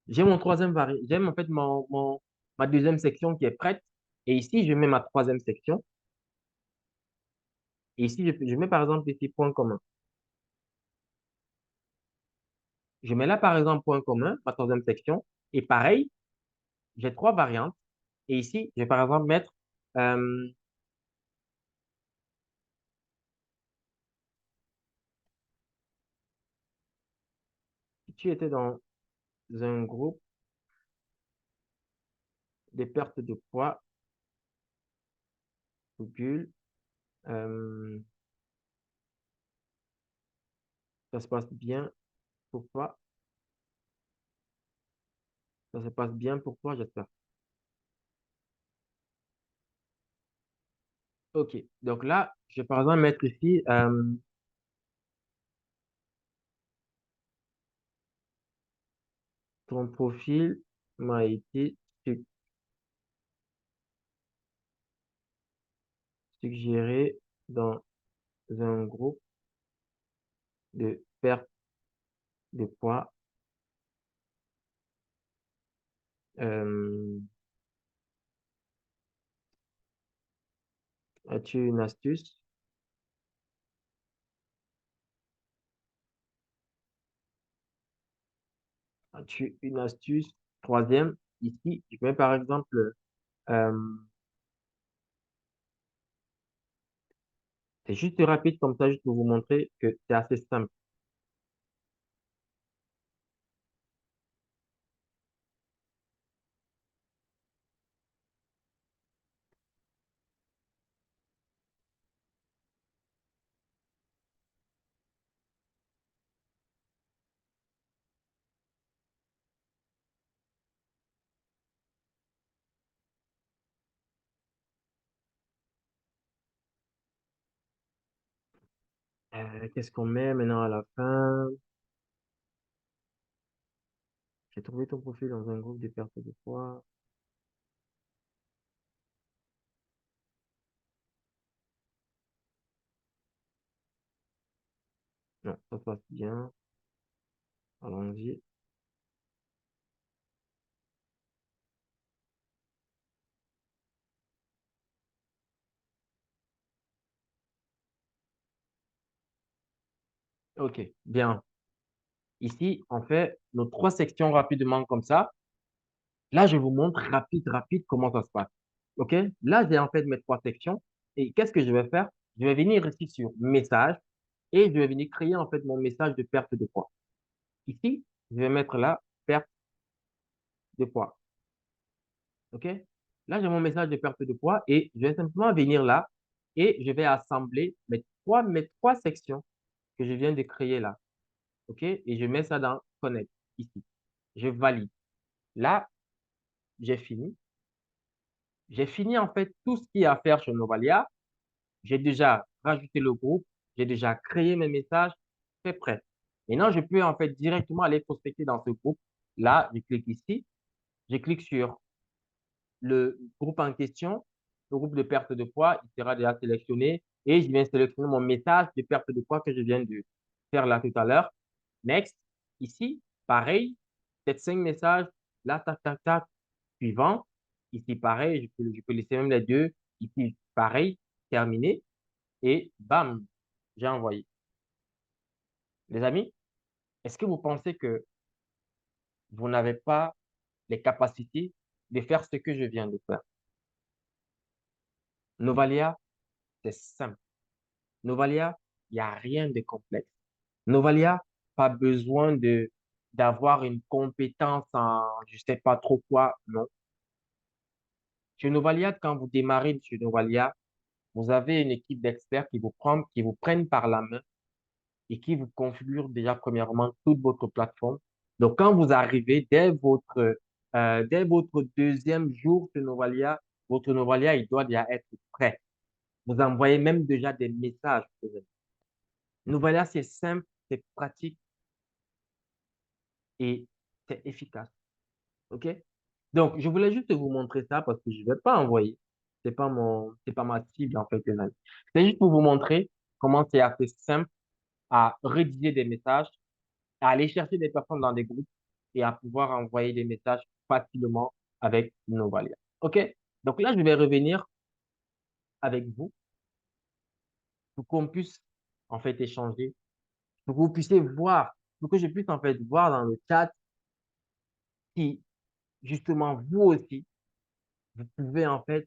j'ai mon troisième variable. J'ai en fait ma deuxième section qui est prête. Et ici, je mets ma troisième section. Et ici, je mets par exemple ici point commun. Je mets là par exemple point commun, ma troisième section. Et pareil, j'ai trois variantes. Et ici, je vais par exemple mettre, euh, si tu étais dans un groupe de perte de poids, virgule, euh, ça se passe bien pour toi. Ça se passe bien pour toi, j'espère. OK. Donc là, je vais par exemple mettre ici, ton profil m'a été suggéré dans un groupe de perte de poids. Euh, as-tu une astuce? As-tu une astuce? Troisième, ici, je mets par exemple, euh, c'est juste rapide comme ça, juste pour vous montrer que c'est assez simple. Qu'est-ce qu'on met maintenant à la fin? J'ai trouvé ton profil dans un groupe de perte de poids. Non, ça se passe bien. Allons-y. OK, bien. Ici, on fait nos trois sections rapidement comme ça. Là, je vous montre rapide comment ça se passe. OK? Là, j'ai en fait mes trois sections. Et qu'est-ce que je vais faire? Je vais venir ici sur message et je vais venir créer en fait mon message de perte de poids. Ici, je vais mettre là perte de poids. OK? Là, j'ai mon message de perte de poids et je vais simplement venir là et je vais assembler mes trois sections que je viens de créer là. OK? Et je mets ça dans Connect ici. Je valide. Là, j'ai fini. J'ai fini en fait tout ce qu'il y a à faire chez Novalia. J'ai déjà rajouté le groupe. J'ai déjà créé mes messages. C'est prêt. Maintenant, je peux en fait directement aller prospecter dans ce groupe. Là, je clique ici. Je clique sur le groupe en question, le groupe de perte de poids, il sera déjà sélectionné et je viens sélectionner mon message de perte de poids que je viens de faire là tout à l'heure. Next, ici, pareil, peut-être 5 messages, là, tac, tac, tac, suivant. Ici, pareil, je peux laisser même les deux. Ici, pareil, terminé. Et bam, j'ai envoyé. Les amis, est-ce que vous pensez que vous n'avez pas les capacités de faire ce que je viens de faire? Novalia, c'est simple. Novalia, il n'y a rien de complexe. Novalia, pas besoin d'avoir une compétence en je sais pas trop quoi, non. Chez Novalia, quand vous démarrez chez Novalia, vous avez une équipe d'experts qui vous prennent par la main et qui vous configurent déjà premièrement toute votre plateforme. Donc, quand vous arrivez, dès votre deuxième jour chez Novalia, votre Novalia, il doit déjà être prêt. Vous envoyez même déjà des messages. Novalia, c'est simple, c'est pratique et c'est efficace. OK? Donc, je voulais juste vous montrer ça parce que je ne vais pas envoyer. C'est pas ma cible, en fait, les amis. C'est juste pour vous montrer comment c'est assez simple à rédiger des messages, à aller chercher des personnes dans des groupes et à pouvoir envoyer des messages facilement avec Novalia. OK? Donc là, je vais revenir avec vous pour qu'on puisse, en fait, échanger, pour que vous puissiez voir, pour que je puisse, en fait, voir dans le chat si, justement, vous aussi, vous pouvez, en fait,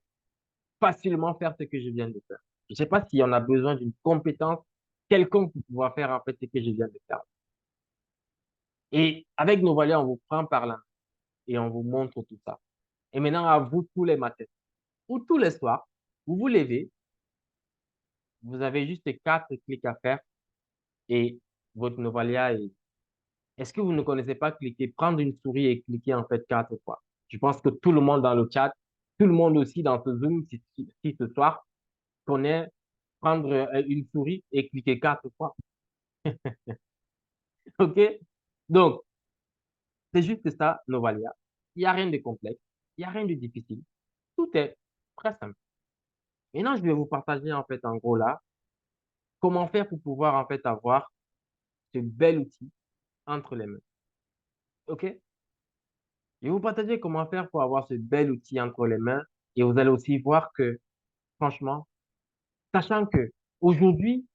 facilement faire ce que je viens de faire. Je ne sais pas si on a besoin d'une compétence quelconque pour pouvoir faire en fait ce que je viens de faire. Et avec nos valeurs, on vous prend par là et on vous montre tout ça. Et maintenant, à vous tous les matins ou tous les soirs, vous vous levez, vous avez juste 4 clics à faire et votre Novalia est... Est-ce que vous ne connaissez pas cliquer, prendre une souris et cliquer en fait 4 fois? Je pense que tout le monde dans le chat, tout le monde aussi dans ce Zoom, si ce soir, connaît prendre une souris et cliquer 4 fois. OK? Donc, c'est juste ça, Novalia. Il n'y a rien de complexe. Il n'y a rien de difficile. Tout est très simple. Maintenant, je vais vous partager, en fait, en gros, là, comment faire pour pouvoir, en fait, avoir ce bel outil entre les mains. OK? Je vais vous partager comment faire pour avoir ce bel outil entre les mains. Et vous allez aussi voir que, franchement, sachant que aujourd'hui,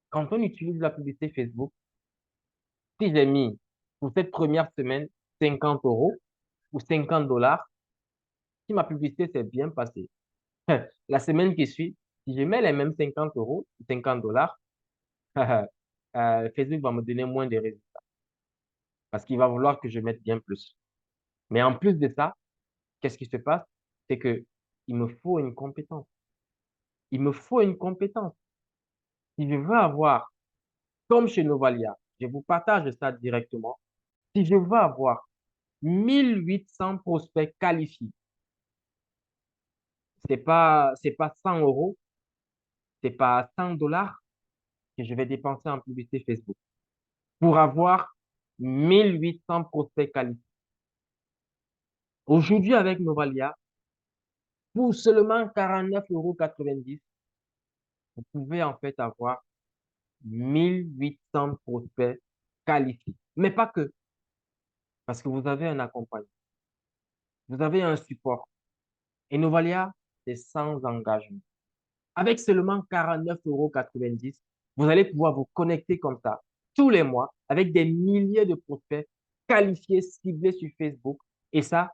quand on utilise la publicité Facebook, si j'ai mis pour cette première semaine 50 euros ou 50 dollars, si ma publicité s'est bien passée, la semaine qui suit, si je mets les mêmes 50 euros, 50 dollars, Facebook va me donner moins de résultats parce qu'il va vouloir que je mette bien plus. Mais en plus de ça, qu'est-ce qui se passe? C'est que il me faut une compétence. Il me faut une compétence. Si je veux avoir, comme chez Novalia, je vous partage ça directement. Si je veux avoir 1800 prospects qualifiés, c'est pas 100 euros, c'est pas 100 dollars que je vais dépenser en publicité Facebook pour avoir 1800 prospects qualifiés. Aujourd'hui, avec Novalia, pour seulement 49,90 €, vous pouvez en fait avoir 1800 prospects qualifiés. Mais pas que, parce que vous avez un accompagnement, vous avez un support. Et Novalia, c'est sans engagement. Avec seulement 49,90 €, vous allez pouvoir vous connecter comme ça. tous les mois avec des milliers de prospects qualifiés, ciblés sur Facebook, et ça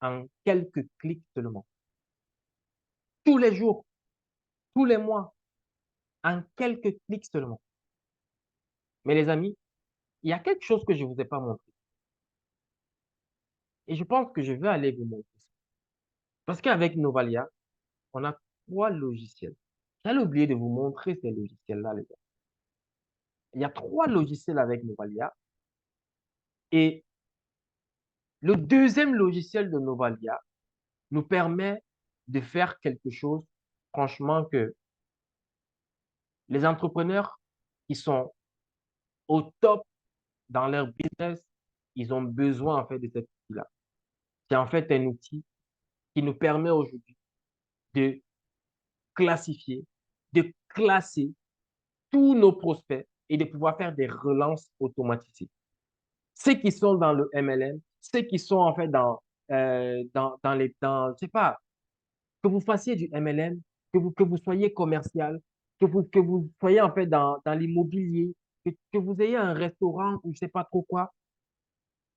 en quelques clics seulement. Tous les jours, tous les mois, en quelques clics seulement. Mais les amis, il y a quelque chose que je ne vous ai pas montré. Et je pense que je vais aller vous montrer ça. Parce qu'avec Novalia, on a trois logiciels. J'allais oublier de vous montrer ces logiciels-là, les gars. Il y a trois logiciels avec Novalia. Et le deuxième logiciel de Novalia nous permet de faire quelque chose, franchement, que les entrepreneurs qui sont au top dans leur business, ils ont besoin, en fait, de cet outil-là. C'est en fait un outil qui nous permet aujourd'hui de classifier, de classer tous nos prospects et de pouvoir faire des relances automatisées. Ceux qui sont dans le MLM, ceux qui sont en fait je sais pas, que vous fassiez du MLM, que vous soyez commercial, que vous soyez en fait dans l'immobilier, que vous ayez un restaurant ou je sais pas trop quoi,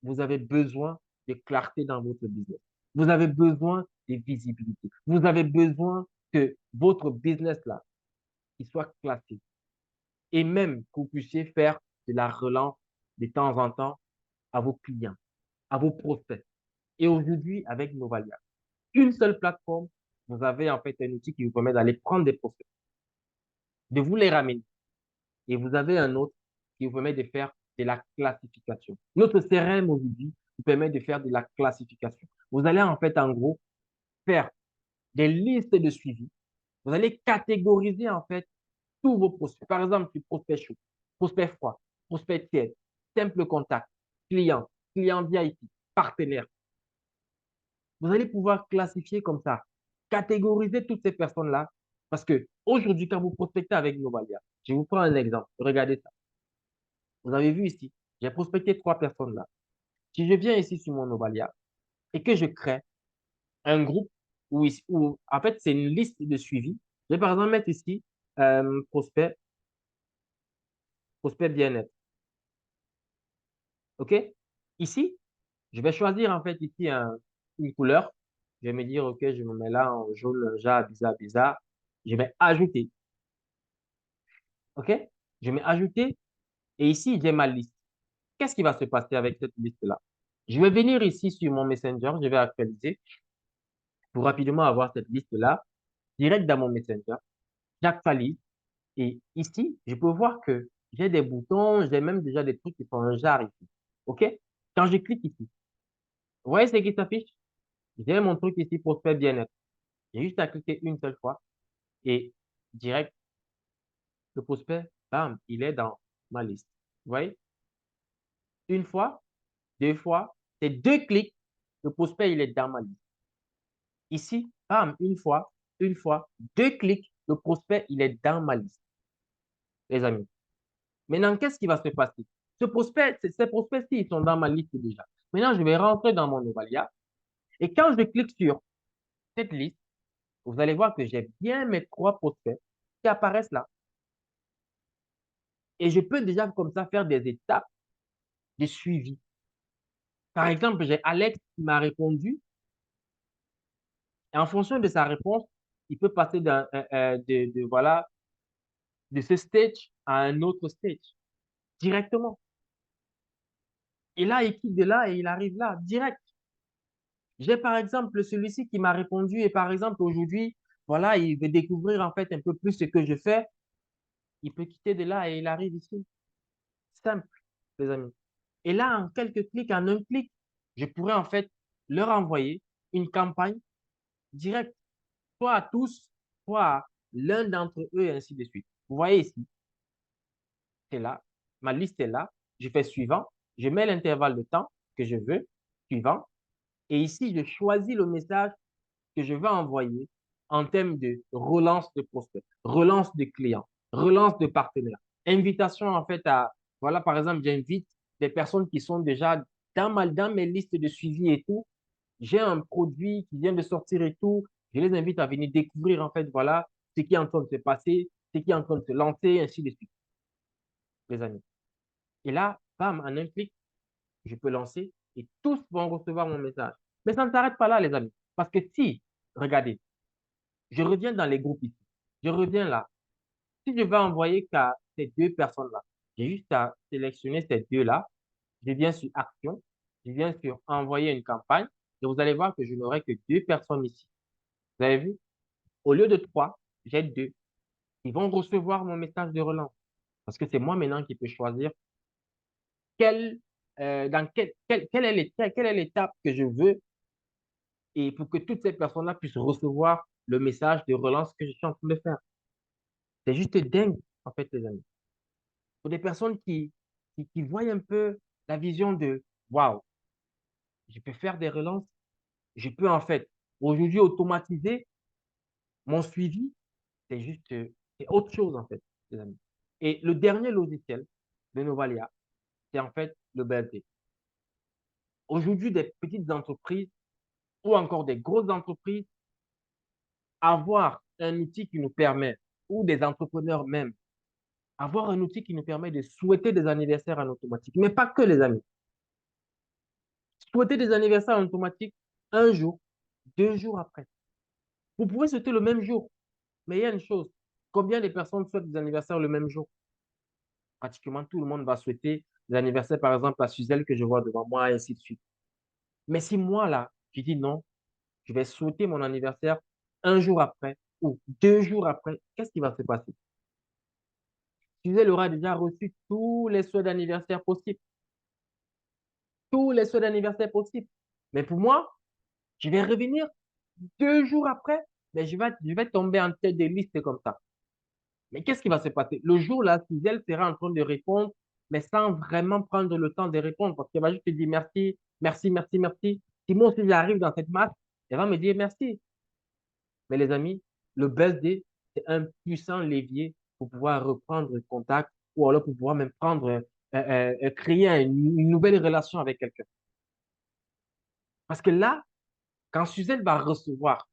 vous avez besoin de clarté dans votre business. Vous avez besoin de visibilité. Vous avez besoin que votre business là, il soit classé. Et même que vous puissiez faire de la relance de temps en temps à vos clients, à vos prospects. Et aujourd'hui, avec Novalia, une seule plateforme, vous avez en fait un outil qui vous permet d'aller prendre des prospects, de vous les ramener. Et vous avez un autre qui vous permet de faire de la classification. Notre CRM aujourd'hui vous permet de faire de la classification. Vous allez en fait, en gros, faire des listes de suivi. Vous allez catégoriser en fait tous vos prospects. Par exemple, tu prospect chaud, prospect froid, prospect tiède, simple contact, client, client VIP, partenaire. Vous allez pouvoir classifier comme ça, catégoriser toutes ces personnes-là. Parce que aujourd'hui, quand vous prospectez avec Novalia, je vous prends un exemple. Regardez ça. Vous avez vu ici, j'ai prospecté trois personnes là. Si je viens ici sur mon Novalia et que je crée un groupe où en fait, c'est une liste de suivi, je vais par exemple mettre ici prospect, prospect bien-être. OK? Ici, je vais choisir en fait ici une couleur. Je vais me dire, OK, je me mets là en jaune, genre bizarre, bizarre. Je vais ajouter. OK? Je vais ajouter et ici, j'ai ma liste. Qu'est-ce qui va se passer avec cette liste-là? Je vais venir ici sur mon Messenger, je vais actualiser pour rapidement avoir cette liste-là direct dans mon Messenger. J'actualise et ici, je peux voir que j'ai des boutons, j'ai même déjà des trucs qui sont un genre ici. OK? Quand je clique ici, vous voyez ce qui s'affiche? J'ai mon truc ici, prospect bien-être. J'ai juste à cliquer une seule fois et direct, le prospect, bam, il est dans ma liste. Vous voyez? Une fois, deux fois, c'est deux clics, le prospect, il est dans ma liste. Ici, bam, une fois, deux clics, le prospect, il est dans ma liste, les amis. Maintenant, qu'est-ce qui va se passer? Ces prospects-ci, ils sont dans ma liste déjà. Maintenant, je vais rentrer dans mon Novalia et quand je clique sur cette liste, vous allez voir que j'ai bien mes trois prospects qui apparaissent là. Et je peux déjà comme ça faire des étapes de suivi. Par exemple, j'ai Alex qui m'a répondu et en fonction de sa réponse, il peut passer voilà, de ce stage à un autre stage directement. Et là, il quitte de là et il arrive là, direct. J'ai par exemple celui-ci qui m'a répondu et par exemple aujourd'hui, voilà, il veut découvrir en fait un peu plus ce que je fais. Il peut quitter de là et il arrive ici. Simple, les amis. Et là, en quelques clics, en un clic, je pourrais en fait leur envoyer une campagne directe, soit à tous, soit à l'un d'entre eux et ainsi de suite. Vous voyez ici, c'est là, ma liste est là, je fais suivant, je mets l'intervalle de temps que je veux, suivant, et ici, je choisis le message que je vais envoyer en termes de relance de prospects, relance de clients, relance de partenaires, invitation en fait à, voilà, par exemple, j'invite des personnes qui sont déjà dans mes listes de suivi et tout. J'ai un produit qui vient de sortir et tout. Je les invite à venir découvrir en fait, voilà, ce qui est en train de se passer, ce qui est en train de se lancer, ainsi de suite, les amis. Et là, bam, en un clic, je peux lancer et tous vont recevoir mon message. Mais ça ne s'arrête pas là, les amis. Parce que si, regardez, je reviens dans les groupes ici, je reviens là. Si je vais envoyer qu'à ces deux personnes-là, j'ai juste à sélectionner ces deux-là, je viens sur Action, je viens sur Envoyer une campagne, et vous allez voir que je n'aurai que deux personnes ici. Vous avez vu? Au lieu de trois, j'ai deux. Ils vont recevoir mon message de relance. Parce que c'est moi maintenant qui peux choisir quelle, dans quelle est l'étape que je veux et pour que toutes ces personnes-là puissent recevoir le message de relance que je suis en train de faire. C'est juste dingue, en fait, les amis. Pour des personnes qui voient un peu la vision de, waouh, je peux faire des relances, je peux en fait aujourd'hui automatiser mon suivi, c'est juste, c'est autre chose en fait, les amis. Et le dernier logiciel de Novalia, c'est en fait le BLT. Aujourd'hui, des petites entreprises ou encore des grosses entreprises, avoir un outil qui nous permet, ou des entrepreneurs même, avoir un outil qui nous permet de souhaiter des anniversaires en automatique, mais pas que les amis. Souhaiter des anniversaires en automatique un jour, 2 jours après. Vous pouvez souhaiter le même jour, mais il y a une chose. Combien de personnes souhaitent des anniversaires le même jour? Pratiquement tout le monde va souhaiter des anniversaires, par exemple, à Suzelle que je vois devant moi, et ainsi de suite. Mais si moi, là, je dis non, je vais souhaiter mon anniversaire un jour après ou 2 jours après, qu'est-ce qui va se passer? Suzelle aura déjà reçu tous les souhaits d'anniversaire possibles. Tous les souhaits d'anniversaire possibles. Mais pour moi, je vais revenir 2 jours après, mais je vais tomber en tête des listes comme ça. Mais qu'est-ce qui va se passer? Le jour là, Suzelle sera en train de répondre, mais sans vraiment prendre le temps de répondre, parce qu'elle va juste te dire merci, merci, merci, merci. Si moi aussi j'arrive dans cette masse, elle va me dire merci. Mais les amis, le birthday, c'est un puissant levier pour pouvoir reprendre contact ou alors pour pouvoir même créer une nouvelle relation avec quelqu'un. Parce que là, quand Suzelle va recevoir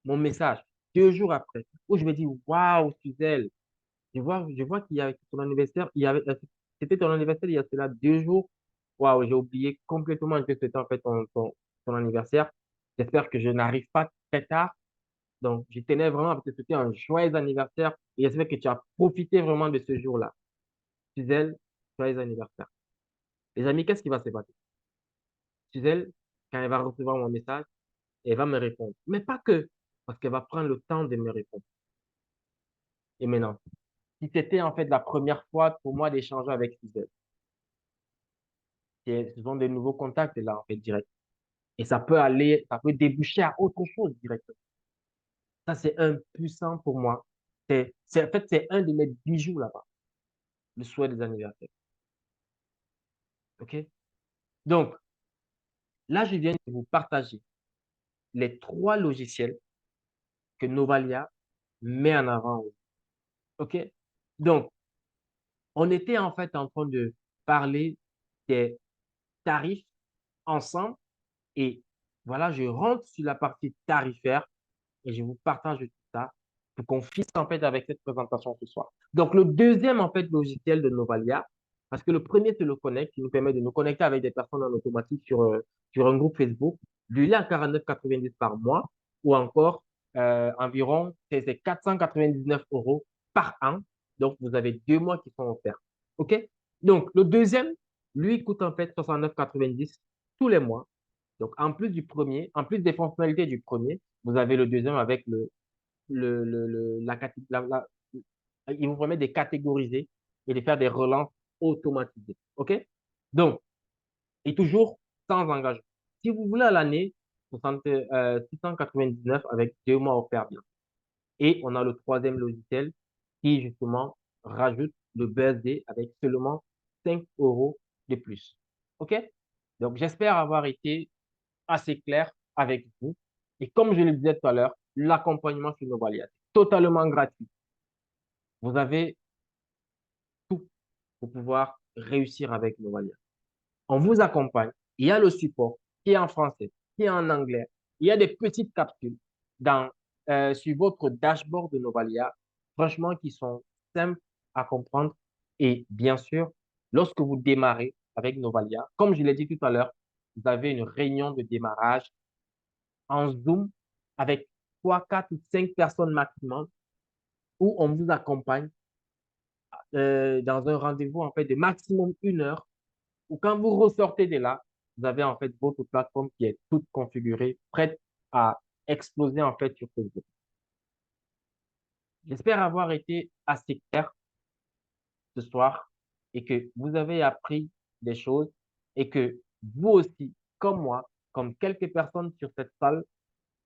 mon message 2 jours après, où je me dis, waouh, Suzelle, je vois qu'il y avait ton anniversaire, c'était ton anniversaire il y a cela 2 jours. Waouh, j'ai oublié complètement que c'était en fait ton anniversaire. J'espère que je n'arrive pas très tard. Donc, je tenais vraiment à te souhaiter un joyeux anniversaire et j'espère que tu as profité vraiment de ce jour-là. Suzelle, joyeux anniversaire. Les amis, qu'est-ce qui va se passer? Suzelle, quand elle va recevoir mon message, elle va me répondre. Mais pas que, parce qu'elle va prendre le temps de me répondre. Et maintenant, si c'était en fait la première fois pour moi d'échanger avec Suzelle, ce sont de nouveaux contacts là, en fait, direct. Et ça peut déboucher à autre chose directement. Ça, c'est un puissant pour moi. En fait, c'est un de mes bijoux là-bas, le souhait des anniversaires. OK? Donc, là, je viens de vous partager les trois logiciels que Novalia met en avant. OK? Donc, on était en fait en train de parler des tarifs ensemble et voilà, je rentre sur la partie tarifaire et je vous partage tout ça pour qu'on finisse en fait avec cette présentation ce soir. Donc, le deuxième en fait logiciel de Novalia, parce que le premier, c'est le Connect qui nous permet de nous connecter avec des personnes en automatique sur un groupe Facebook. Lui, il est à 49,90 par mois ou encore environ, c'est 499 € par an. Donc, vous avez 2 mois qui sont offerts. OK? Donc, le deuxième, lui, coûte en fait 69,90 tous les mois. Donc, en plus du premier, en plus des fonctionnalités du premier, vous avez le deuxième avec il vous permet de catégoriser et de faire des relances automatisées. OK? Donc, et toujours sans engagement. Si vous voulez à l'année, 699 avec 2 mois offerts bien. Et on a le troisième logiciel qui, justement, rajoute le BSD avec seulement 5 € de plus. OK? Donc, j'espère avoir été assez clair avec vous. Et comme je le disais tout à l'heure, l'accompagnement sur nos balayages, totalement gratuit. Vous avez tout pour pouvoir réussir avec nos balayages. On vous accompagne. Il y a le support qui est en français, qui est en anglais. Il y a des petites capsules sur votre dashboard de Novalia, franchement, qui sont simples à comprendre. Et bien sûr, lorsque vous démarrez avec Novalia, comme je l'ai dit tout à l'heure, vous avez une réunion de démarrage en Zoom avec 3, 4 ou 5 personnes maximum où on vous accompagne dans un rendez-vous en fait de maximum 1 heure où quand vous ressortez de là, vous avez en fait votre plateforme qui est toute configurée, prête à exploser en fait sur Facebook. J'espère avoir été assez clair ce soir et que vous avez appris des choses et que vous aussi, comme moi, comme quelques personnes sur cette salle,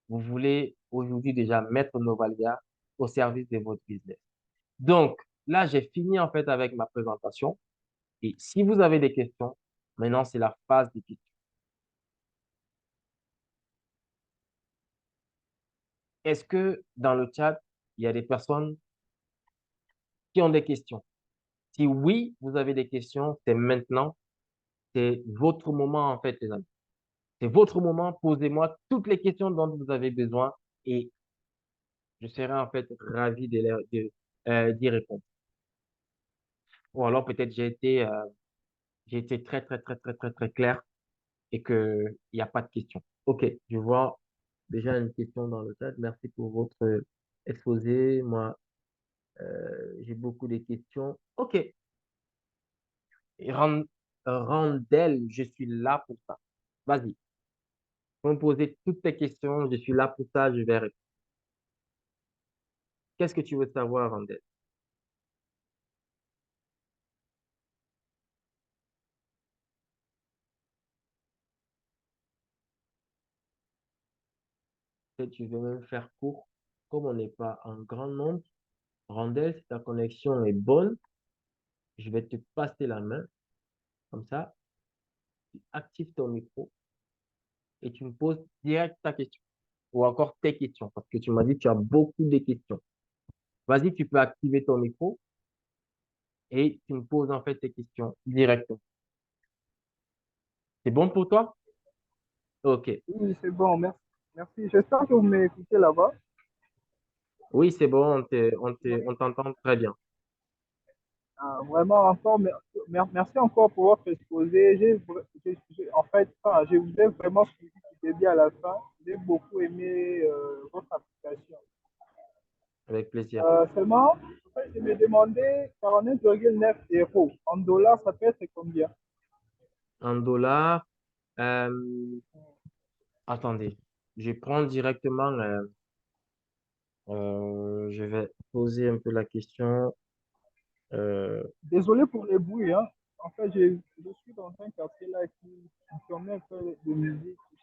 vous voulez aujourd'hui déjà mettre Novalia au service de votre business. Donc, là, j'ai fini en fait avec ma présentation. Et si vous avez des questions, maintenant, c'est la phase des questions. Est-ce que dans le chat, il y a des personnes qui ont des questions? Si oui, vous avez des questions, c'est maintenant. C'est votre moment, en fait, les amis. C'est votre moment. Posez-moi toutes les questions dont vous avez besoin et je serai en fait ravi d'y répondre. Ou alors peut-être j'ai été très, très, très, très, très, très clair et que il n'y a pas de questions. OK, je vois déjà une question dans le chat. Merci pour votre exposé. Moi, j'ai beaucoup de questions. OK, Ran- Randel, je suis là pour ça. Vas-y, vous me posez toutes tes questions. Je suis là pour ça. Je vais répondre. Qu'est-ce que tu veux savoir, Randel? Peut-être je vais même faire court. Comme on n'est pas en grand nombre, Randel, si ta connexion est bonne, je vais te passer la main. Comme ça, tu actives ton micro et tu me poses direct ta question. Ou encore tes questions, parce que tu m'as dit que tu as beaucoup de questions. Vas-y, tu peux activer ton micro et tu me poses en fait tes questions directement. C'est bon pour toi? Ok. Oui, c'est bon, merci. Merci. J'espère que vous m'écoutez là-bas. Oui, c'est bon, Oui. on t'entend très bien. Vraiment, encore, merci encore pour votre exposé. En fait, je vous ai vraiment suivi du début à la fin. J'ai beaucoup aimé votre application. Avec plaisir. Seulement, en fait, je me demandais 49,9 € en dollars, ça peut être combien? En dollars, euh, attendez, je prends directement, je vais poser un peu la question. Euh, Désolé pour les bruits, hein. En fait, je suis dans un quartier là qui met un peu de musique. Tout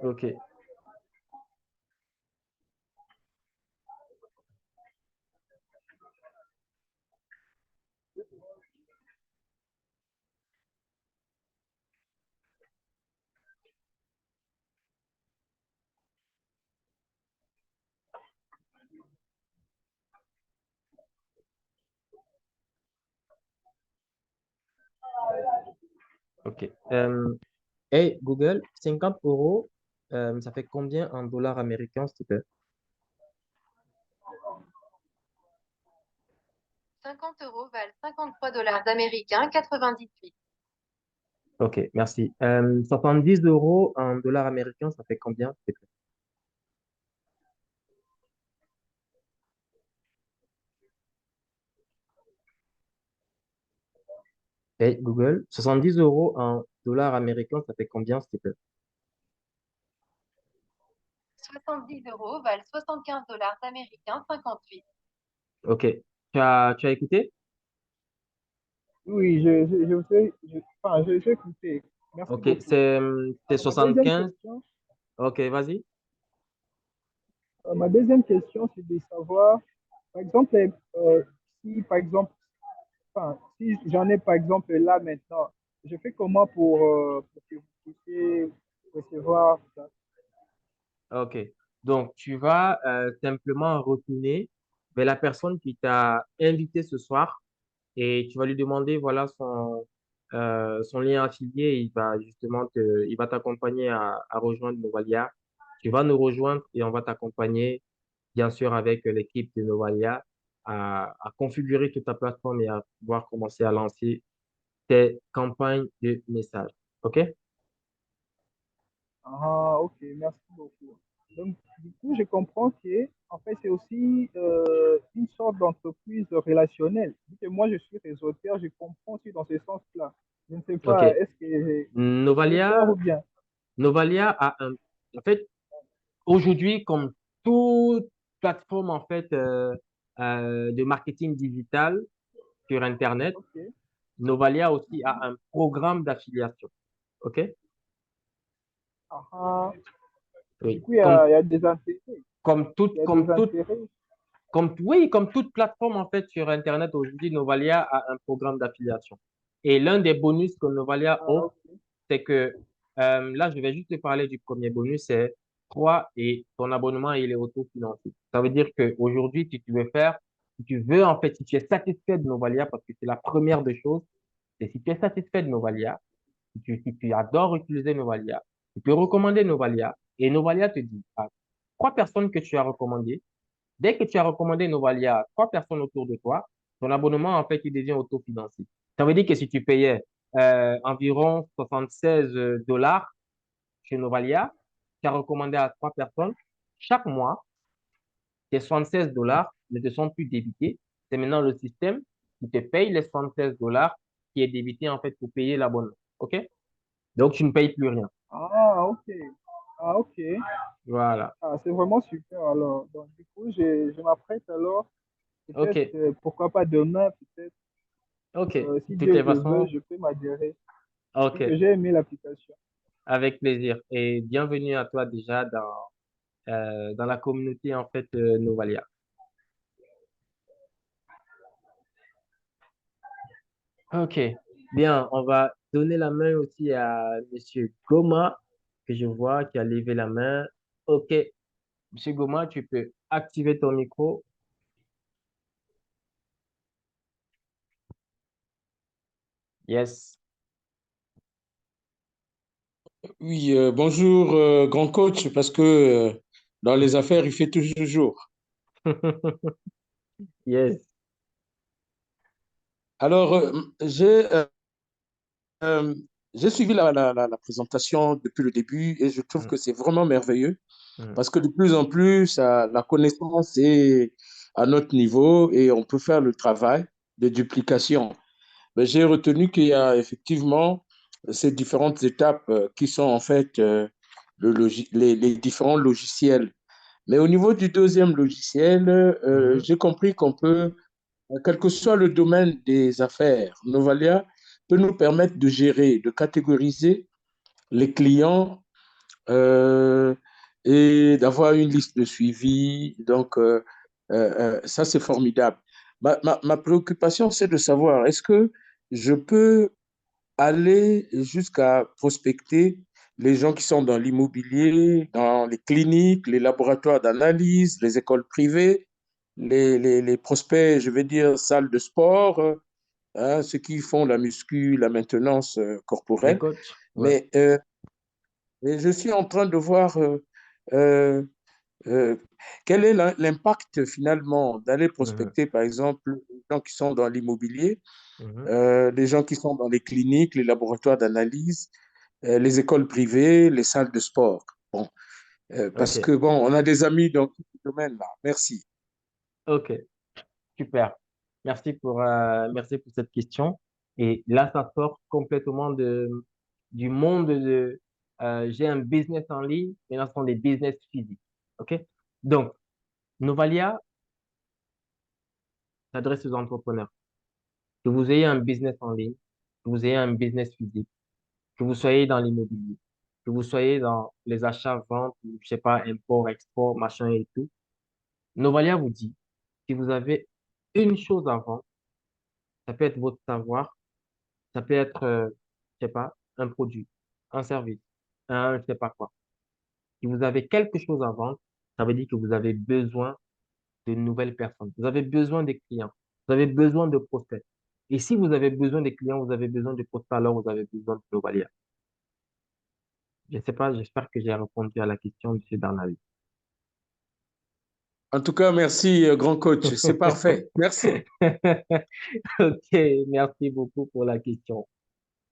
ça. ok, ok. Hey, Google, 50 euros, ça fait combien en dollars américains, s'il te plaît? 50 € valent 53 dollars américains, 98. Ok, merci. 70 euros en dollars américains, ça fait combien, s'il te plaît? Hey, Google, 70 euros en dollars américains, ça fait combien, s'il te plaît? 70 € valent 75 dollars américains, 58. Ok. Tu as écouté? Oui, je vous ai, j'ai écouté. Merci Ok, beaucoup. c'est Ma deuxième 75. question, Ok, vas-y. ma deuxième question, c'est de savoir, par exemple, si par exemple, si j'en ai par exemple là maintenant, je fais comment pour que vous puissiez recevoir ça? Ok. Donc, tu vas simplement retourner vers la personne qui t'a invité ce soir et tu vas lui demander, voilà, son lien affilié. Il va t'accompagner à rejoindre Novalia. Tu vas nous rejoindre et on va t'accompagner, bien sûr, avec l'équipe de Novalia à configurer toute ta plateforme et à pouvoir commencer à lancer tes campagnes de messages. OK? Ah, ok, merci beaucoup. Donc, du coup, je comprends que, en fait, c'est aussi une sorte d'entreprise relationnelle. Vu que moi, je suis réseauteur, je comprends aussi dans ce sens-là. Je ne sais pas, OK. est-ce que c'est clair Novalia, ou bien? Novalia a un, en fait, aujourd'hui, comme toute plateforme, en fait, de marketing digital sur Internet, Ok. Novalia aussi a Mhm. un programme d'affiliation. OK? Ah, ah. Du Oui. coup, il y a des intérêts. Comme Il toute, y a des comme toute, intérêts. oui, comme toute plateforme, en fait, sur Internet, aujourd'hui, Novalia a un programme d'affiliation. Et l'un des bonus que Novalia Ah, offre, ok. c'est que, là, je vais juste te parler du premier bonus, c'est toi et ton abonnement, il est autofinancé. Ça veut dire qu'aujourd'hui, si tu veux, en fait, si tu es satisfait de Novalia, parce que c'est la première des choses, c'est si tu es satisfait de Novalia, si tu adores utiliser Novalia, tu peux recommander Novalia, et Novalia te dit, à trois personnes que tu as recommandées, dès que tu as recommandé Novalia à trois personnes autour de toi, ton abonnement, en fait, il devient autofinancé. Ça veut dire que si tu payais environ 76 dollars chez Novalia, tu as recommandé à trois personnes, chaque mois, tes 76 dollars ne te sont plus débités. C'est maintenant le système qui te paye les 76 dollars qui est débité, en fait, pour payer l'abonnement. OK? Donc, tu ne payes plus rien. Ah, ok. Ah, ok. Voilà. Ah, c'est vraiment super alors. Donc, du coup, je m'apprête alors. Peut-être, OK. pourquoi pas demain, peut-être, OK. si De toute Dieu le veut, façon, je peux m'adhérer. Vu que OK. j'ai aimé l'application. Avec plaisir. Et bienvenue à toi déjà dans la communauté, en fait, Novalia. OK. Bien, on va donner la main aussi à Monsieur Goma, que je vois qui a levé la main. OK. Monsieur Goma, tu peux activer ton micro. Yes. Oui, bonjour, grand coach, parce que dans les affaires, il fait toujours jour. Yes. Alors, euh, j'ai suivi la présentation depuis le début et je trouve Mm, que c'est vraiment merveilleux mm. parce que de plus en plus, la connaissance est à notre niveau et on peut faire le travail de duplication. Mais j'ai retenu qu'il y a effectivement ces différentes étapes qui sont en fait les différents logiciels. Mais au niveau du deuxième logiciel, Mhm. j'ai compris qu'on peut, quel que soit le domaine des affaires, Novalia peut nous permettre de gérer, de catégoriser les clients euh, et d'avoir une liste de suivi. Donc, ça, c'est formidable. Ma préoccupation, c'est de savoir, est-ce que je peux aller jusqu'à prospecter les gens qui sont dans l'immobilier, dans les cliniques, les laboratoires d'analyse, les écoles privées, les prospects, je vais dire, salles de sport, hein, ceux qui font la muscu, la maintenance Les corporelle. coachs? Ouais. Mais et je suis en train de voir euh, euh, quel est l'impact finalement d'aller Mhm. prospecter, par exemple, les gens qui sont dans l'immobilier, Mhm. les gens qui sont dans les cliniques, les laboratoires d'analyse, les écoles privées, les salles de sport. Bon, parce OK. que bon, on a des amis dans tout ce domaine-là. Merci. OK. Super. Merci pour cette question. Et là, ça sort complètement du monde j'ai un business en ligne, mais là, ce sont des business physiques. OK? Donc, Novalia s'adresse aux entrepreneurs. Que vous ayez un business en ligne, que vous ayez un business physique, que vous soyez dans l'immobilier, que vous soyez dans les achats, ventes, je sais pas, import, export, machin et tout. Novalia vous dit, si vous avez une chose à vendre, ça peut être votre savoir, ça peut être, je sais pas, un produit, un service, un je sais pas quoi. Si vous avez quelque chose à vendre, ça veut dire que vous avez besoin de nouvelles personnes. Vous avez besoin des clients. Vous avez besoin de prospects. Et si vous avez besoin des clients, vous avez besoin de prospects, alors vous avez besoin de Novalia. Je sais pas, j'espère que j'ai répondu à la question, monsieur Darnavi. En tout cas, merci, grand coach. C'est parfait. Merci. Ok, merci beaucoup pour la question.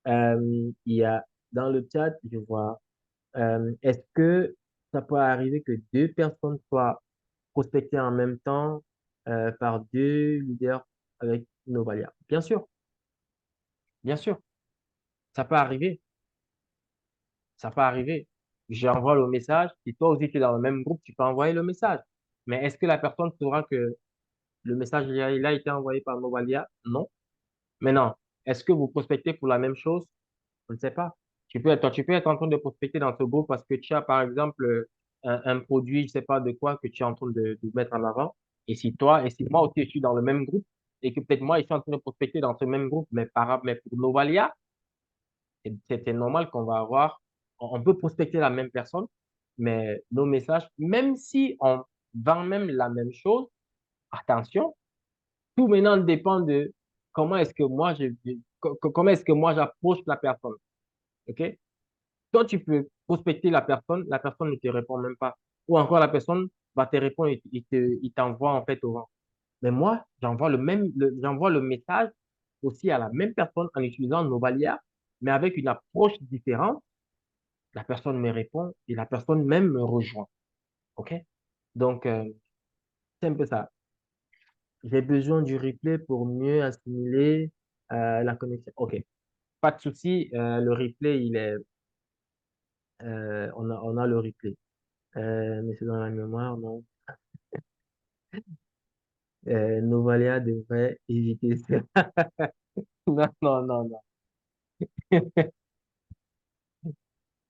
Il y a dans le chat, je vois, est-ce que ça peut arriver que deux personnes soient prospectées en même temps par deux leaders avec Novalia? Bien sûr, ça peut arriver, ça peut arriver. J'envoie le message. Si toi aussi tu es dans le même groupe, tu peux envoyer le message. Mais est-ce que la personne saura que le message il a été envoyé par Novalia? Non. Maintenant, est-ce que vous prospectez pour la même chose? Je ne sais pas. Tu peux être en train de prospecter dans ce groupe parce que tu as, par exemple, un produit, je sais pas de quoi, que tu es en train de mettre en avant. Et si moi aussi je suis dans le même groupe, et que peut-être moi, je suis en train de prospecter dans ce même groupe, mais pour Novalia, c'est normal qu'on va avoir, on peut prospecter la même personne, mais nos messages, même si on vend même la même chose, attention, tout maintenant dépend de comment est-ce que moi comment est-ce que moi j'approche la personne. OK? Toi, tu peux prospecter la personne ne te répond même pas. Ou encore la personne va te répondre et il t'envoie en fait au vent. Mais moi, j'envoie le message aussi à la même personne en utilisant Novalia, mais avec une approche différente. La personne me répond et la personne même me rejoint. OK? Donc, c'est un peu ça. J'ai besoin du replay pour mieux assimiler la connexion. OK. Pas de souci. Le replay, on a le replay. Mais c'est dans la mémoire, non. Novalia devrait éviter ça. Non, non, non, non.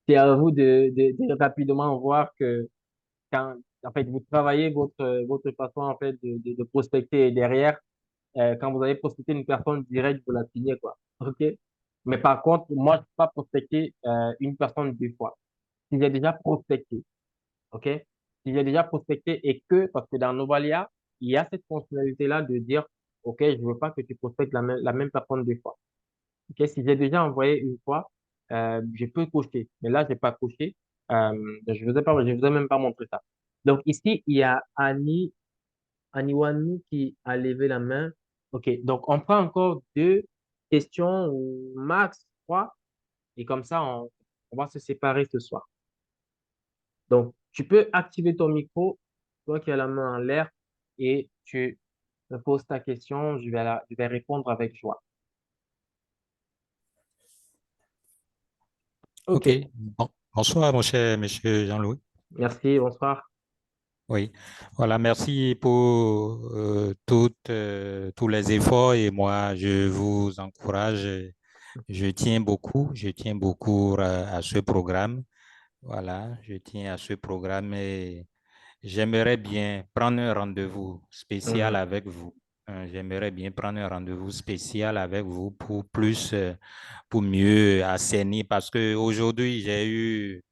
C'est à vous de rapidement voir que quand, en fait, vous travaillez votre façon, en fait, de prospecter et derrière, quand vous avez prospecté une personne directe, vous la signez, quoi. OK? Mais par contre, moi, je ne peux pas prospecter une personne deux fois. Si j'ai déjà prospecté, OK? Si j'ai déjà prospecté et que, parce que dans Novalia, il y a cette fonctionnalité-là de dire, OK, je veux pas que tu prospectes la même personne deux fois. OK? Si j'ai déjà envoyé une fois, je peux cocher. Mais là, j'ai pas coché. Je vous ai même pas montré ça. Donc ici, il y a Aniwani qui a levé la main. OK. Donc on prend encore deux questions ou max trois. Et comme ça, on va se séparer ce soir. Donc, tu peux activer ton micro, toi qui as la main en l'air, et tu me poses ta question, je vais répondre avec joie. Ok, OK, bonsoir mon cher monsieur Jean-Louis. merci, bonsoir. Oui, voilà, merci pour tous les efforts et moi je vous encourage. Je tiens beaucoup à ce programme. Voilà, je tiens à ce programme et j'aimerais bien prendre un rendez-vous spécial Mhm. avec vous. J'aimerais bien prendre un rendez-vous spécial avec vous pour pour mieux assainir parce que aujourd'hui j'ai eu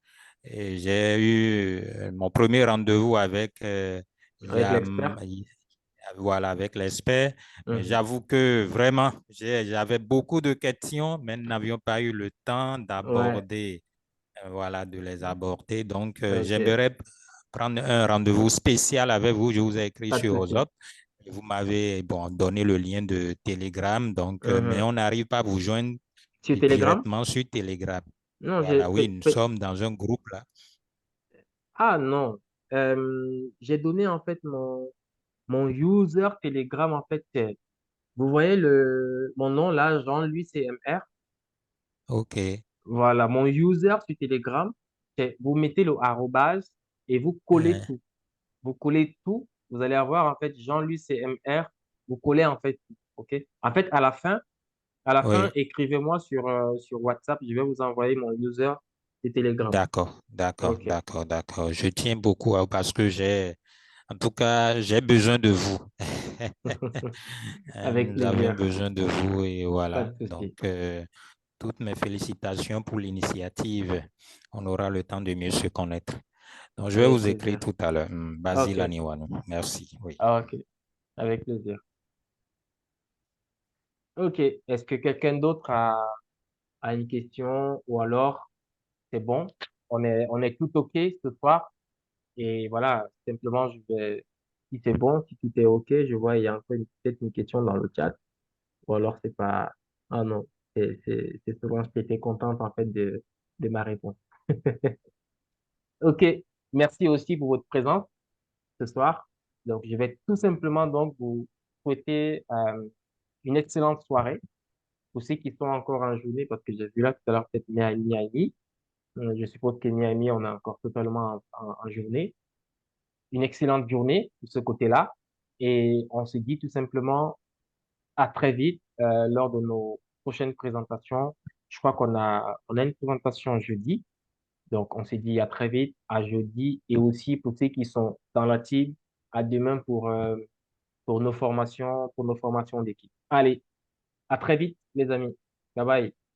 mon premier rendez-vous avec Avec l'expert. voilà avec l'expert, mais Mhm. j'avoue que vraiment j'avais beaucoup de questions, mais nous n'avions pas eu le temps Ouais, d'aborder voilà de les aborder. Donc ok, j'aimerais prendre un rendez-vous spécial avec vous. Je vous ai écrit pas de sur souci. WhatsApp. Vous m'avez bon donné le lien de Telegram, donc mais Mhm. on n'arrive pas à vous joindre Sur Telegram? directement sur Telegram. Non, Voilà, oui, nous sommes dans un groupe là. ah non. J'ai donné en fait mon user Telegram en fait. Vous voyez mon nom là, Jean-Louis CMR. OK. Voilà, mon user sur Telegram, c'est vous mettez le arrobase et vous collez Euh, tout. Vous collez tout. Vous allez avoir en fait Jean-Louis CMR. Vous collez en fait tout. OK? En fait, à la fin, oui, écrivez-moi sur WhatsApp. Je vais vous envoyer mon user de Telegram. d'accord, d'accord, OK. d'accord, d'accord. Je tiens beaucoup parce que en tout cas, j'ai besoin de vous. Avec Nous avions plaisir. besoin de vous et Pas voilà. de Donc, souci. toutes mes félicitations pour l'initiative. On aura le temps de mieux se connaître. Donc, je vais Avec vous écrire plaisir. tout à l'heure. Basile OK. Aniwano. Merci. Oui. Ah, OK. Avec plaisir. OK. Est-ce que quelqu'un d'autre a une question ou alors c'est bon? On est tout OK ce soir. Et voilà, simplement, si c'est bon, si tout est OK, je vois, il y a encore peut-être une question dans le chat. Ou alors, c'est pas, ah non, C'est souvent, j'étais contente en fait de ma réponse. OK. Merci aussi pour votre présence ce soir. Donc, je vais tout simplement donc vous souhaiter une excellente soirée pour ceux qui sont encore en journée, parce que j'ai vu là tout à l'heure peut-être Miami. Je suppose que Miami, on est encore totalement en journée. Une excellente journée de ce côté-là. Et on se dit tout simplement à très vite lors de nos prochaines présentations. Je crois on a une présentation jeudi. Donc, on se dit à très vite, à jeudi. Et aussi pour ceux qui sont dans la team, à demain pour nos formations d'équipe. Allez, à très vite, les amis. Bye bye.